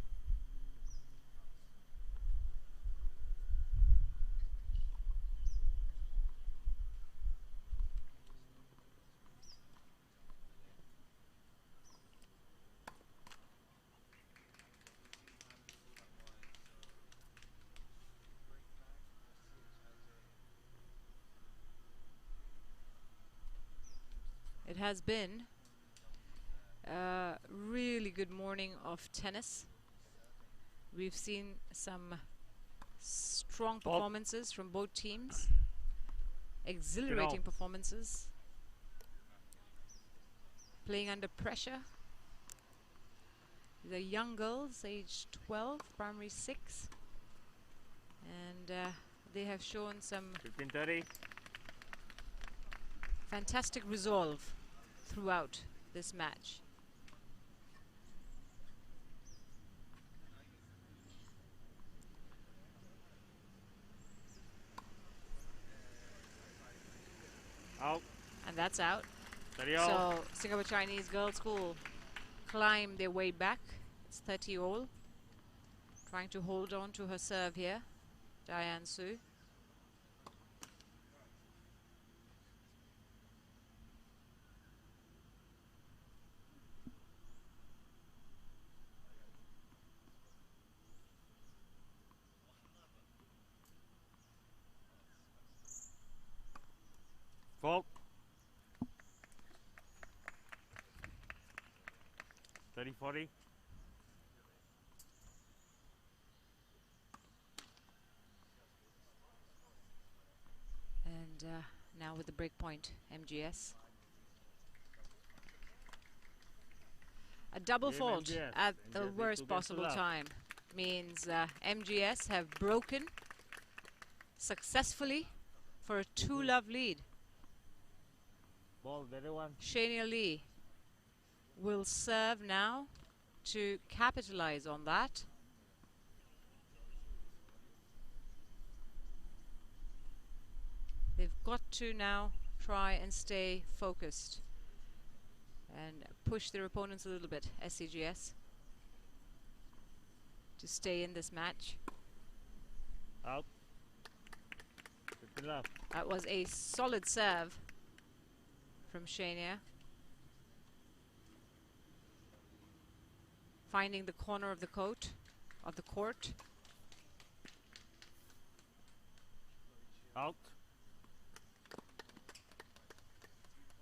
It has been a really good morning of tennis. We've seen some strong performances from both teams, exhilarating performances, playing under pressure. These are young girls, aged 12, primary 6, and they have shown some 15:30. fantastic resolve throughout this match. Out. And that's out. 30 all. So Singapore Chinese Girls School climb their way back. It's 30 all. Trying to hold on to her serve here, Diane Su. Fault. 30-40. And now with the break point, MGS. A double Game fault MGS. at And the just need worst to get to possible love. time means MGS have broken successfully for a 2-love lead. Ball, very one. Shania Lee will serve now to capitalize on that. They've got to now try and stay focused and push their opponents a little bit, SCGS, to stay in this match. Out. 15 love. That was a solid serve from Shania. Finding the corner of the court. Out.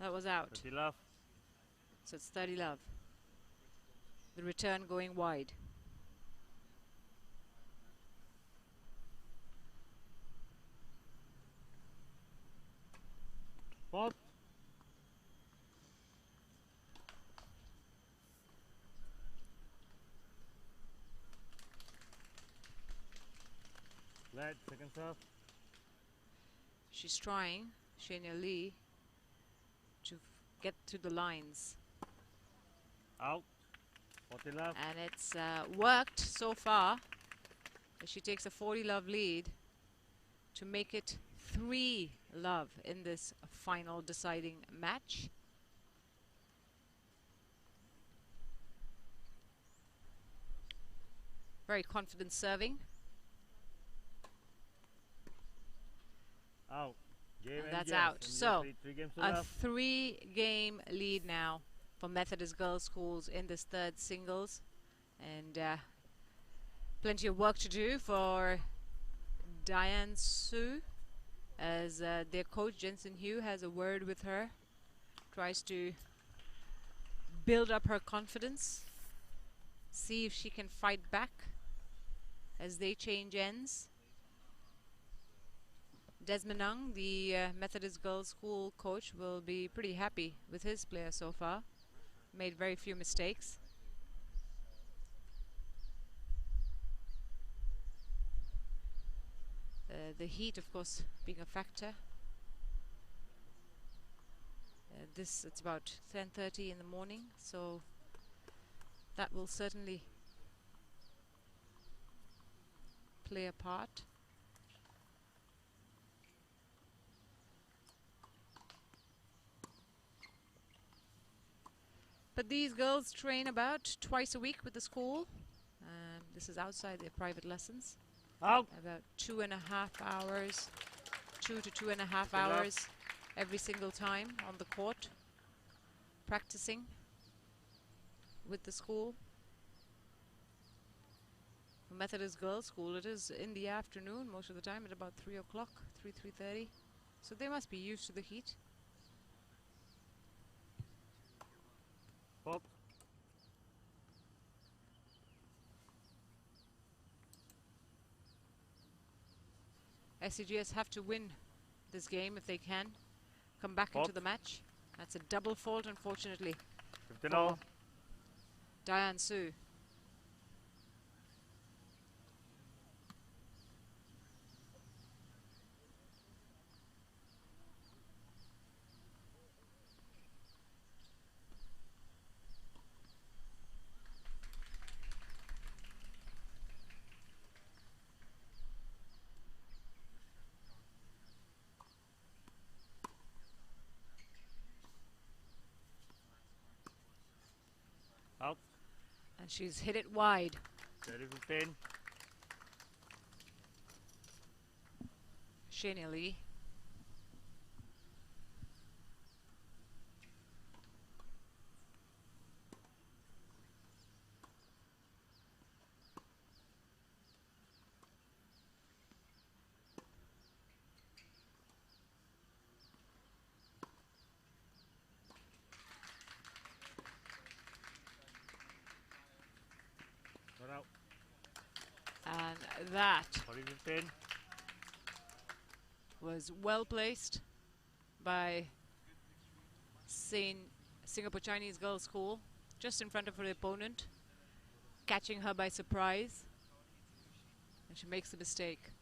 That was out. 30 love. So it's 30 love. The return going wide. Fault. Led, second serve. She's trying, Shania Lee, to get to the lines. Out. 40 love. And it's worked so far. She takes a 40-love lead to make it 3-love in this final deciding match. Very confident serving. Out. Game And and that's yes, out. and So, yes, 3 games to a love. 3-game lead now for Methodist Girls Schools in this third singles. And plenty of work to do for Diane Sue, as their coach Jensen Hugh has a word with her. Tries to build up her confidence, see if she can fight back as they change ends. Desmond Nung, the Methodist Girls School coach, will be pretty happy with his player so far. Made very few mistakes. The heat, of course, being a factor. It's about 10:30 in the morning, so that will certainly play a part. But these girls train about twice a week with the school. This is outside their private lessons. Out. About 2.5 hours, 2 to 2.5 Good luck. hours every single time on the court, practicing with the school. For Methodist Girls School, it is in the afternoon most of the time at about 3 o'clock, 3:30. So they must be used to the heat. Pop. SCGS have to win this game if they can come back Fault. into the match. That's a double fault, unfortunately, 15 all. Diane Sue. Out. And she's hit it wide. 30-15. Shania Lee. Not out. And that 40-15. was well placed by Singapore Chinese Girls School, just in front of her opponent, catching her by surprise, and she makes a mistake.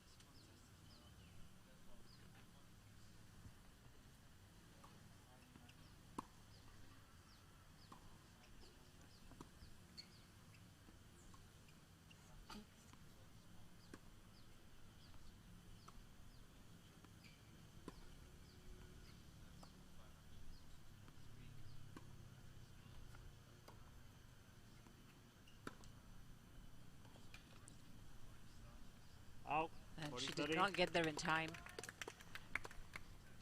Out. And she 40-30. did not get there in time.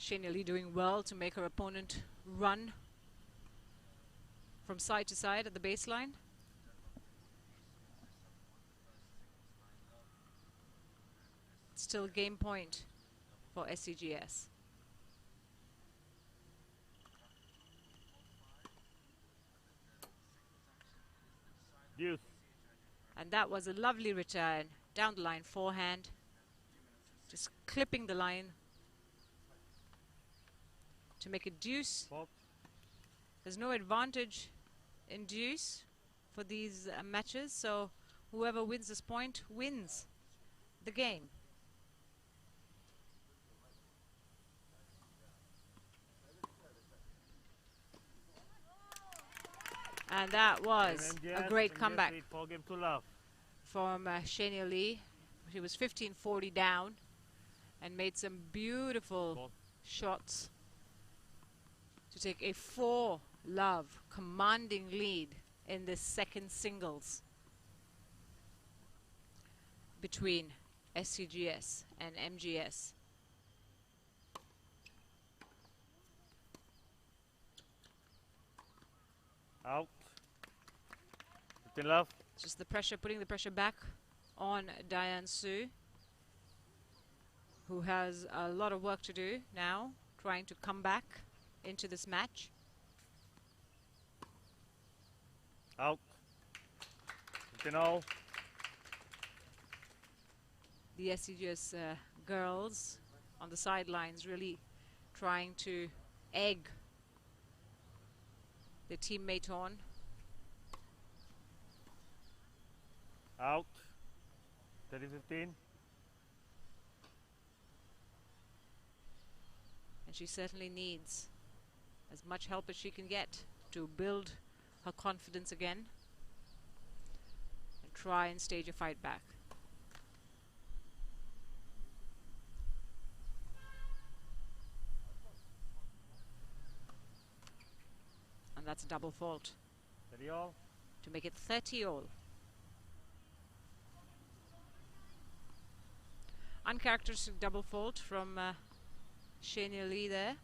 Shania Lee doing well to make her opponent run from side to side at the baseline. Still game point for SCGS. Deuce. And that was a lovely return. Down the line forehand. Just clipping the line to make it deuce. Pop. There's no advantage in deuce for these matches, so whoever wins this point wins the game. And that was a great comeback 4 games to love. from Shania Lee. She was 15-40 down and made some beautiful Ball. shots to take a 4-love commanding lead in this second singles. between SCGS and MGS. Out. 15 love. Just the pressure, putting the pressure back on Diane Su, who has a lot of work to do now, trying to come back into this match. Out. 15 all. The SCGS girls on the sidelines really trying to egg the teammate on. Out. 30-15. And she certainly needs as much help as she can get to build her confidence again and try and stage a fight back. And that's a double fault 30 all. to make it 30 all. Uncharacteristic double fault from Shania Lee there.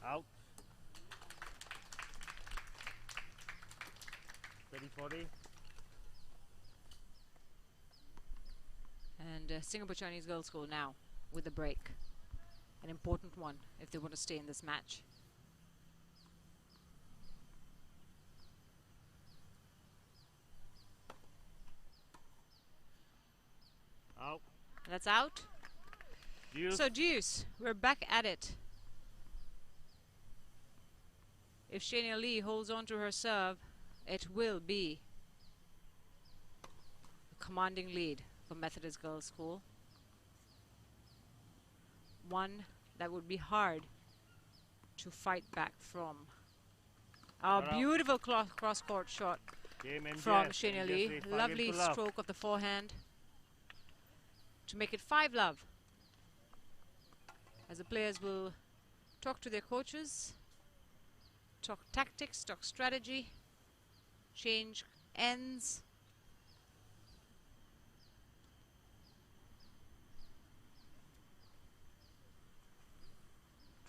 Out. 30-40. And Singapore Chinese Girls School now with a break. An important one if they want to stay in this match. Out. That's out. Deuce. So deuce, we're back at it. If Shania Lee holds on to her serve, it will be a commanding lead for Methodist Girls School. One that would be hard to fight back from. Our beautiful cross-court shot Game MGS. from Shania Lee. MGS 5 Lovely game to love. stroke of the forehand to make it 5-love. As the players will talk to their coaches, talk tactics, talk strategy, change ends.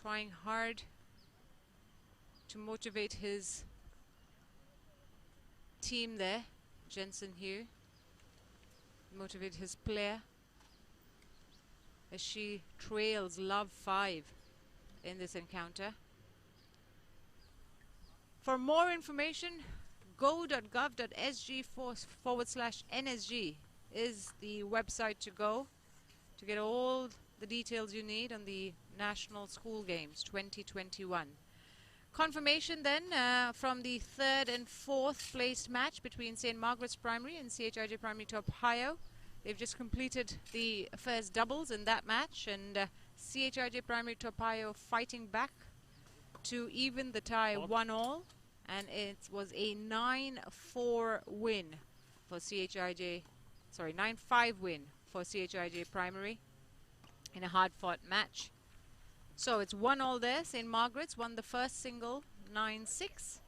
Trying hard to motivate his team there, Jensen Hugh, motivate his player as she trails love 5 in this encounter. For more information, go.gov.sg /NSG is the website to go to get all the details you need on the National School Games 2021. Confirmation then from the 3rd and 4th placed match between St. Margaret's Primary and CHIJ Primary Top Ohio. They've just completed the first doubles in that match, and CHIJ Primary Top Ohio fighting back to even the tie 1-all, and it was a 9-4 win for CHIJ, sorry, 9-5 win for CHIJ Primary in a hard-fought match. So it's 1-all there. St. Margaret's won the first single 9-6,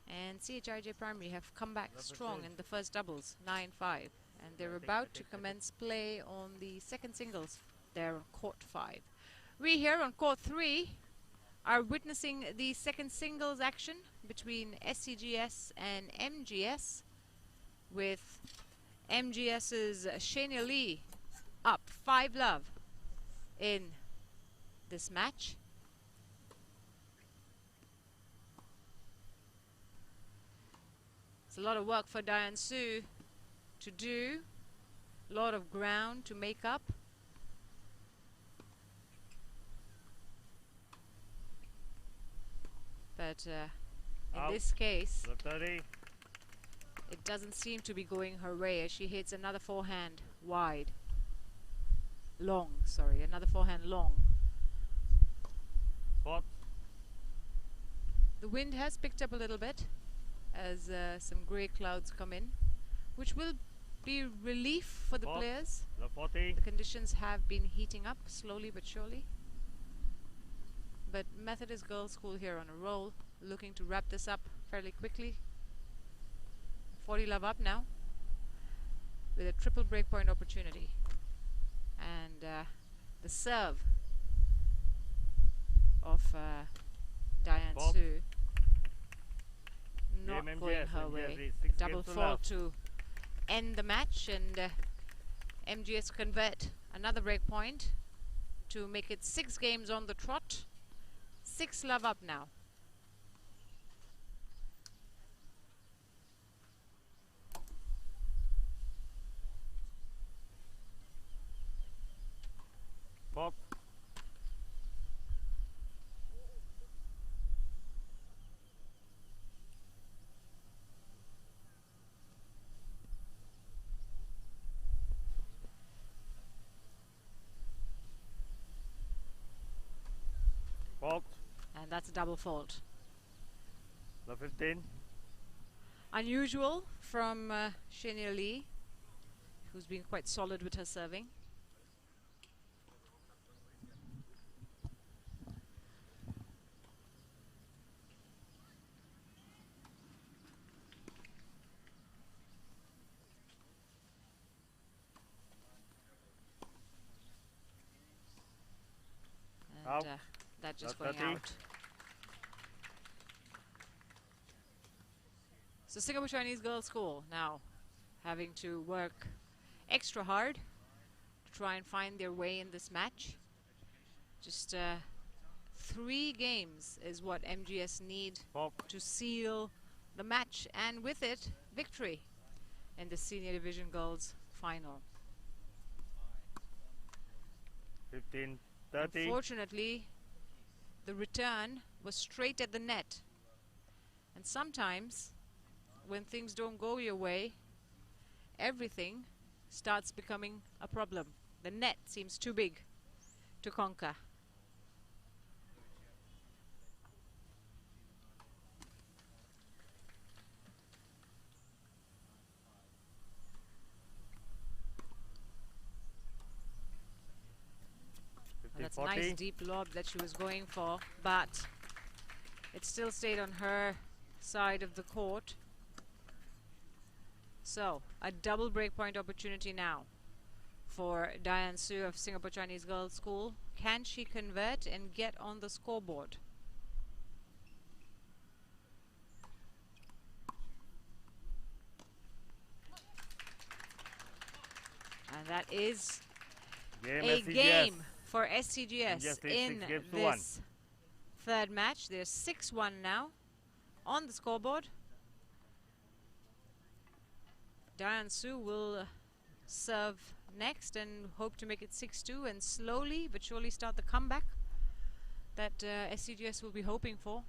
and CHIJ Primary have come back strong in the first doubles 9-5, and they're about to commence play on the second singles. They're on court 5. We here on court 3 are witnessing the second singles action between SCGS and MGS, with MGS's Shania Lee up 5-love in this match. It's a lot of work for Diane Su to do, a lot of ground to make up. But in this case, Love 30. it doesn't seem to be going her way as she hits another forehand wide. Long, sorry, another forehand long. Pot. The wind has picked up a little bit as some grey clouds come in, which will be relief for the Fox. players. Love 40. The conditions have been heating up slowly but surely. But Methodist Girls School here on a roll, looking to wrap this up fairly quickly. 40 love up now with a triple breakpoint opportunity. And the serve of Diane Bob. Su not Game going MGS, her MGS way. leads A 6 double games to fault love. to end the match, and MGS convert another break point to make it 6 games on the trot. 6 love up now. Fox. Fox. And that's a double fault. Love 15. Unusual from Shania Lee, who's been quite solid with her serving. And Out. that just That's going 30. out. So Singapore Chinese Girls School now having to work extra hard to try and find their way in this match. Just 3 games is what MGS need Fox. to seal the match, and with it, victory in the Senior Division Girls final. 15. 30. Unfortunately, the return was straight at the net. And sometimes, when things don't go your way, everything starts becoming a problem. The net seems too big to conquer. And that's a 40. nice deep lob that she was going for, but it still stayed on her side of the court. So, a double breakpoint opportunity now for Diane Su of Singapore Chinese Girls School. Can she convert and get on the scoreboard? And that is Game a SCGS. game for SCGS Just in 6 games to 1. this third match. There's 6-1 now on the scoreboard. Diane Su will serve next and hope to make it 6-2 and slowly but surely start the comeback that SCGS will be hoping for.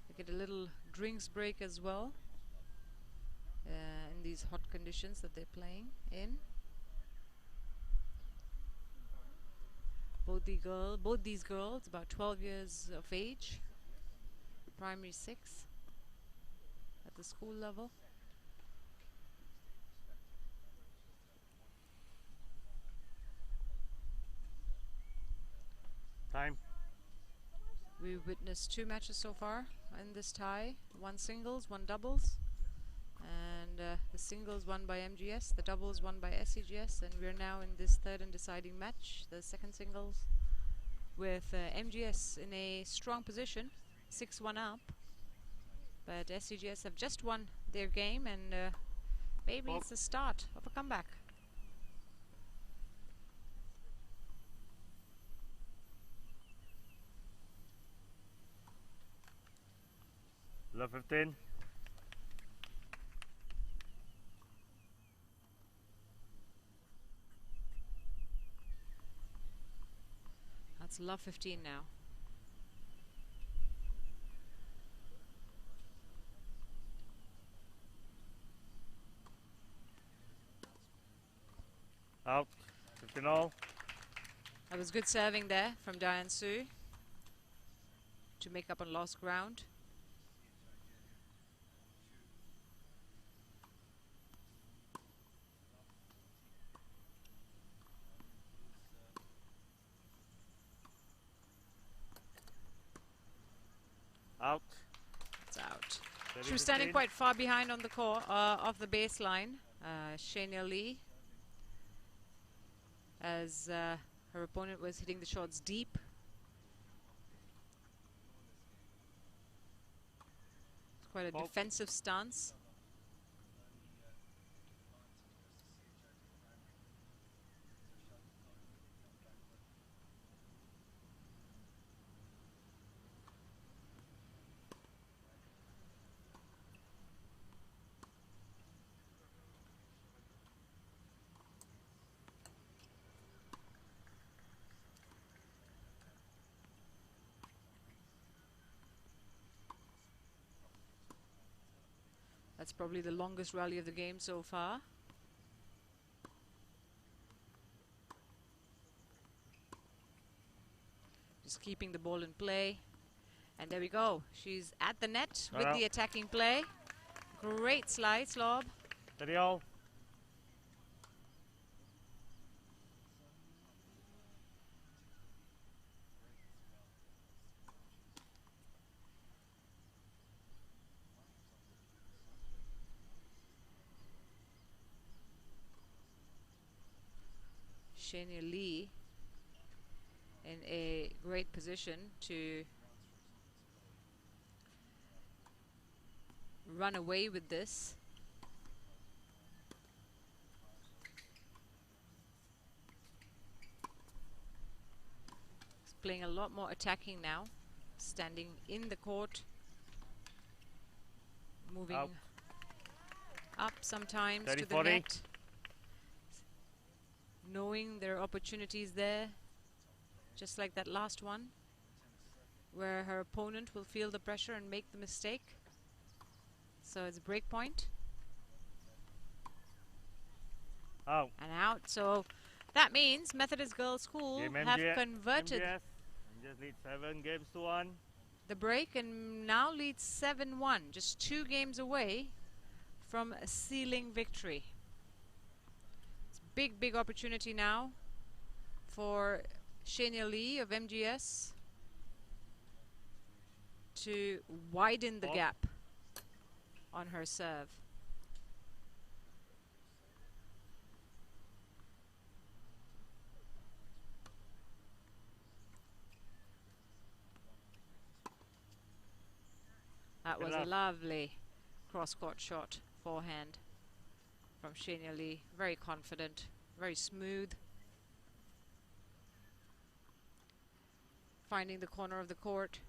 They get a little drinks break as well in these hot conditions that they're playing in. Both these girls, about 12 years of age, primary 6 at the school level. Time. We've witnessed 2 matches so far in this tie, 1 singles, 1 doubles, and the singles won by MGS, the doubles won by SCGS, and we're now in this third and deciding match, the second singles, with MGS in a strong position, 6-1 up, but SCGS have just won their game, and maybe it's the start of a comeback. Love 15. That's love 15 now. Out. 15 all. That was good serving there from Diane Su to make up on lost ground. Out. It's out. 30, She was standing 15. quite far behind on the core of the baseline. Shania Lee, as her opponent was hitting the shots deep. It's quite a Fault. defensive stance. That's probably the longest rally of the game so far. Just keeping the ball in play. And there we go. She's at the net with the attacking play. Great slide, lob. Steady all. Shania Lee in a great position to run away with this. He's playing a lot more attacking now, standing in the court, moving Out. up sometimes 30, to the 40. net, knowing there are opportunities there, just like that last one, where her opponent will feel the pressure and make the mistake. So it's a break point. Out. And out. So that means Methodist Girls School Game have MGS. converted MGS leads 7 games to 1. the break and now leads 7-1, just 2 games away from a sealing victory. It's a big, big opportunity now for Shania Lee of MGS to widen the gap on her serve. That was a lovely cross-court shot, forehand from Shania Lee. Very confident, very smooth. Finding the corner of the court.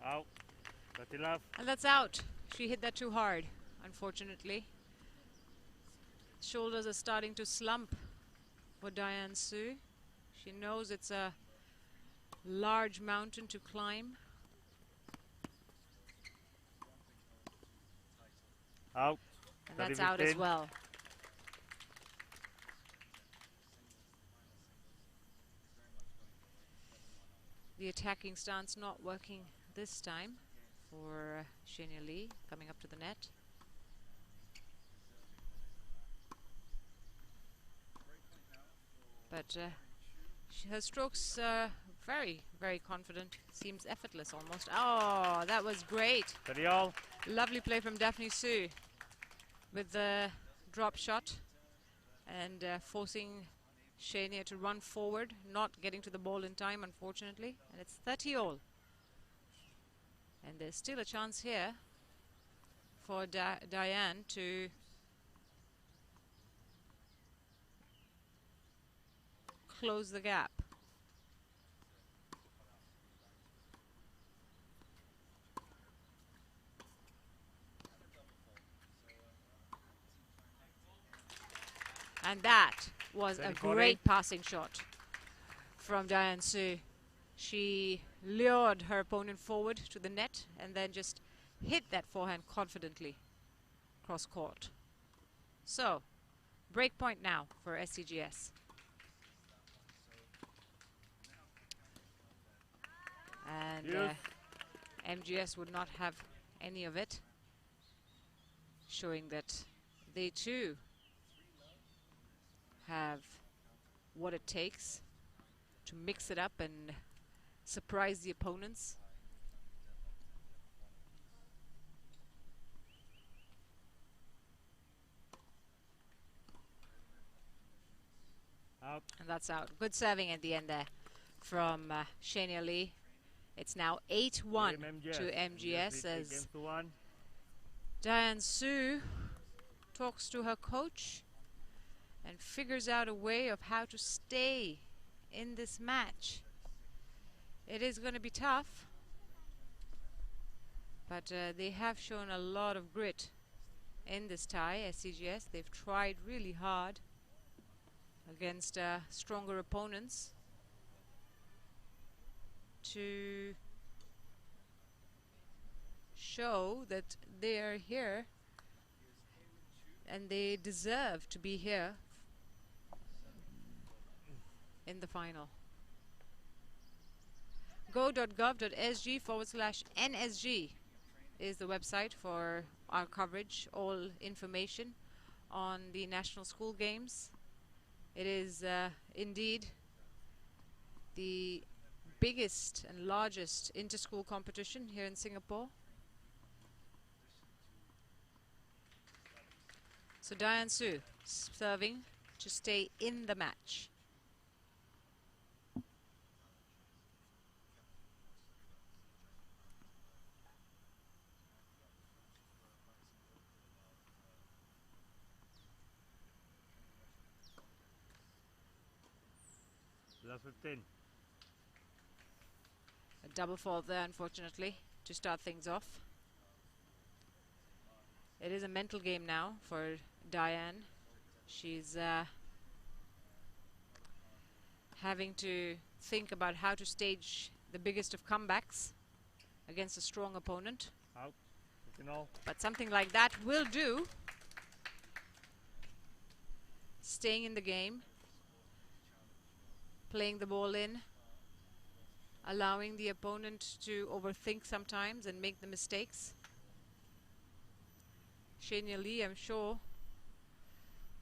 Out. 30 left. And that's out. She hit that too hard, unfortunately. Shoulders are starting to slump for Diane Su. She knows it's a large mountain to climb. Out. And that's out as 15. well. The attacking stance not working this time for Shania Lee, coming up to the net. But her strokes very, very confident. Seems effortless almost. Oh, that was great. Steady all. Lovely play from Daphne Su with the drop shot and forcing Shania to run forward, not getting to the ball in time, unfortunately. And it's 30-all. And there's still a chance here for Diane to close the gap. And that was a 30-40. great passing shot from Diane Su. She lured her opponent forward to the net and then just hit that forehand confidently cross court. So, break point now for SCGS. And MGS would not have any of it, showing that they too have what it takes to mix it up and surprise the opponents. Out. And that's out. Good serving at the end there from Shania Lee. It's now 8-1 to MGS as Diane Su talks to her coach and figures out a way of how to stay in this match. It is going to be tough, but they have shown a lot of grit in this tie. SCGS, they've tried really hard against stronger opponents to show that they are here and they deserve to be here in the final. go.gov.sg/NSG is the website for our coverage, all information on the National School Games. It is indeed the biggest and largest inter-school competition here in Singapore. So Diane Su serving to stay in the match. Last 15. A double fault there, unfortunately, to start things off. It is a mental game now for Diane. She's having to think about how to stage the biggest of comebacks against a strong opponent. Out. 15-all. But something like that will do. Staying in the game, playing the ball in, allowing the opponent to overthink sometimes and make the mistakes. Shania Lee, I'm sure,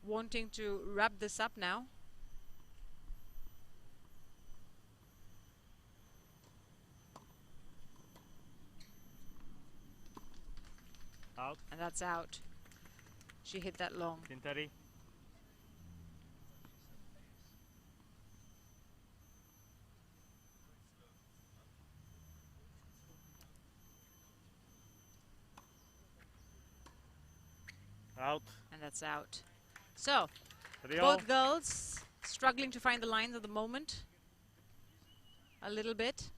wanting to wrap this up now. Out. And that's out. She hit that long. 10-30. Out. And that's out. So, 30-all. both girls struggling to find the lines at the moment. A little bit.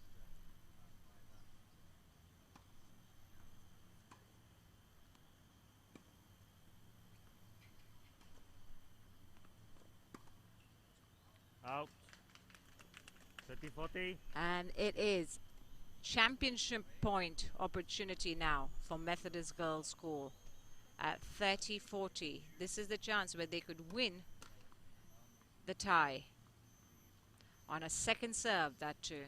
Out. 30-40. And it is championship point opportunity now for Methodist Girls School at 30-40. This is the chance where they could win the tie on a second serve, that too.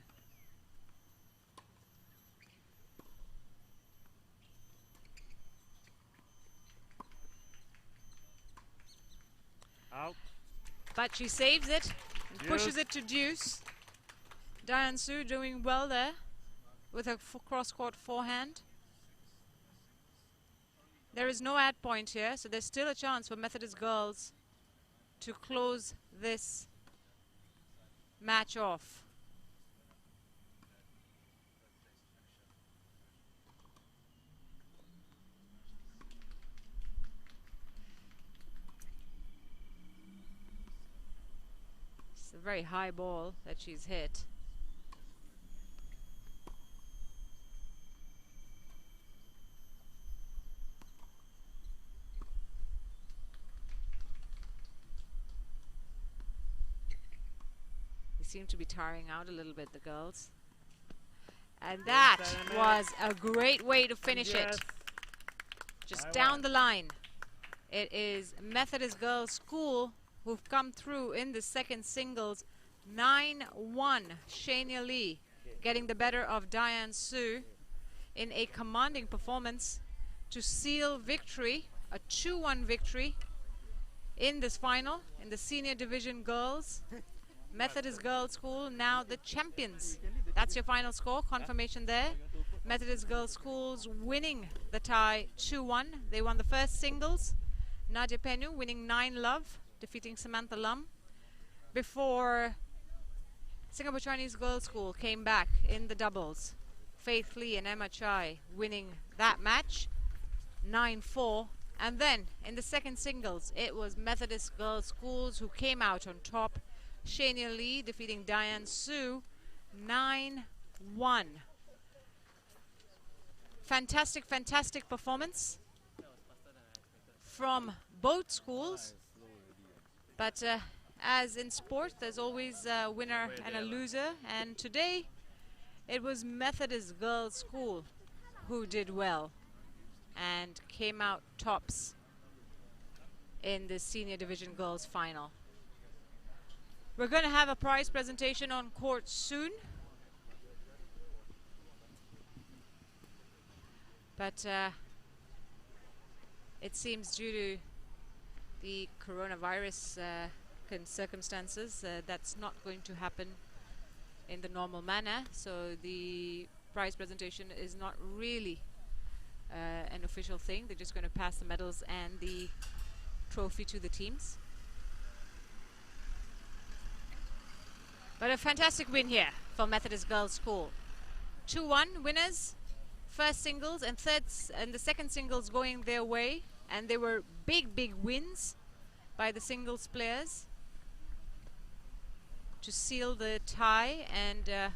Out. But she saves it and pushes it to deuce. Diane Su doing well there with her cross-court forehand. There is no ad point here, so there's still a chance for Methodist girls to close this match off. It's a very high ball that she's hit. Seem to be tiring out a little bit, the girls. And that was a great way to finish it. Just down the line. It is Methodist Girls School who've come through in the second singles. 9-1. Shania Lee getting the better of Diane Su in a commanding performance to seal victory, a 2-1 victory in this final, in the senior division girls. Methodist Girls School now the champions. That's your final score, confirmation there. Methodist Girls Schools winning the tie 2-1. They won the first singles. Nadia Penu winning 9-love, defeating Samantha Lum. Before Singapore Chinese Girls School came back in the doubles. Faith Lee and Emma Chai winning that match 9-4. And then in the second singles, it was Methodist Girls Schools who came out on top. Shania Lee defeating Diane Su 9-1. Fantastic, fantastic performance from both schools. But as in sport, there's always a winner and a loser. And today, it was Methodist Girls School who did well and came out tops in the senior division girls final. We're going to have a prize presentation on court soon. But it seems due to the coronavirus circumstances, that's not going to happen in the normal manner. So the prize presentation is not really an official thing. They're just going to pass the medals and the trophy to the teams. But a fantastic win here for Methodist Girls School. 2-1 winners. First singles and the second singles going their way, and they were big wins by the singles players to seal the tie and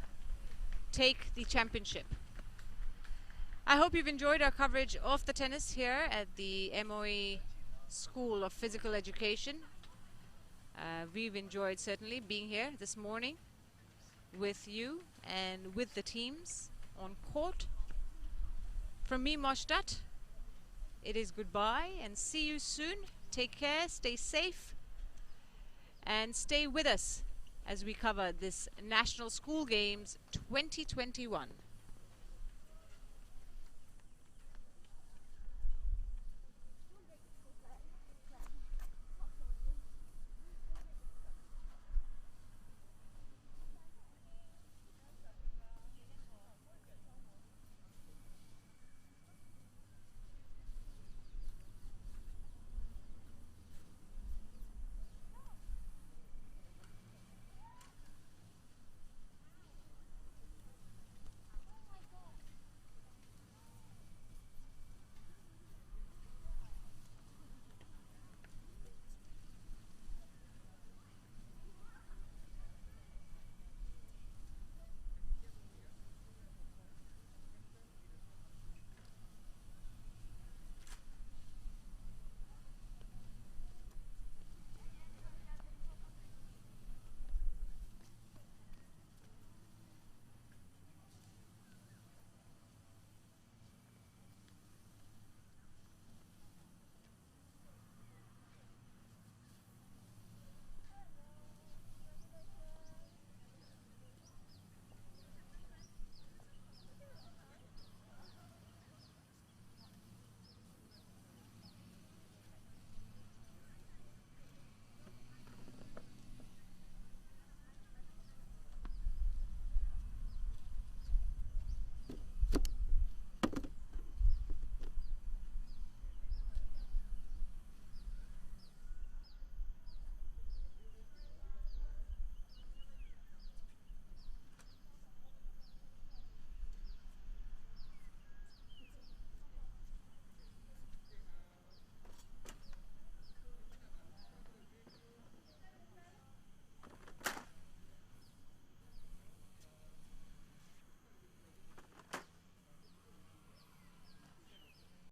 take the championship. I hope you've enjoyed our coverage of the tennis here at the MOE School of Physical Education. We've enjoyed certainly being here this morning with you and with the teams on court. From me, Moshdat, it is goodbye and see you soon. Take care, stay safe, and stay with us as we cover this National School Games 2021.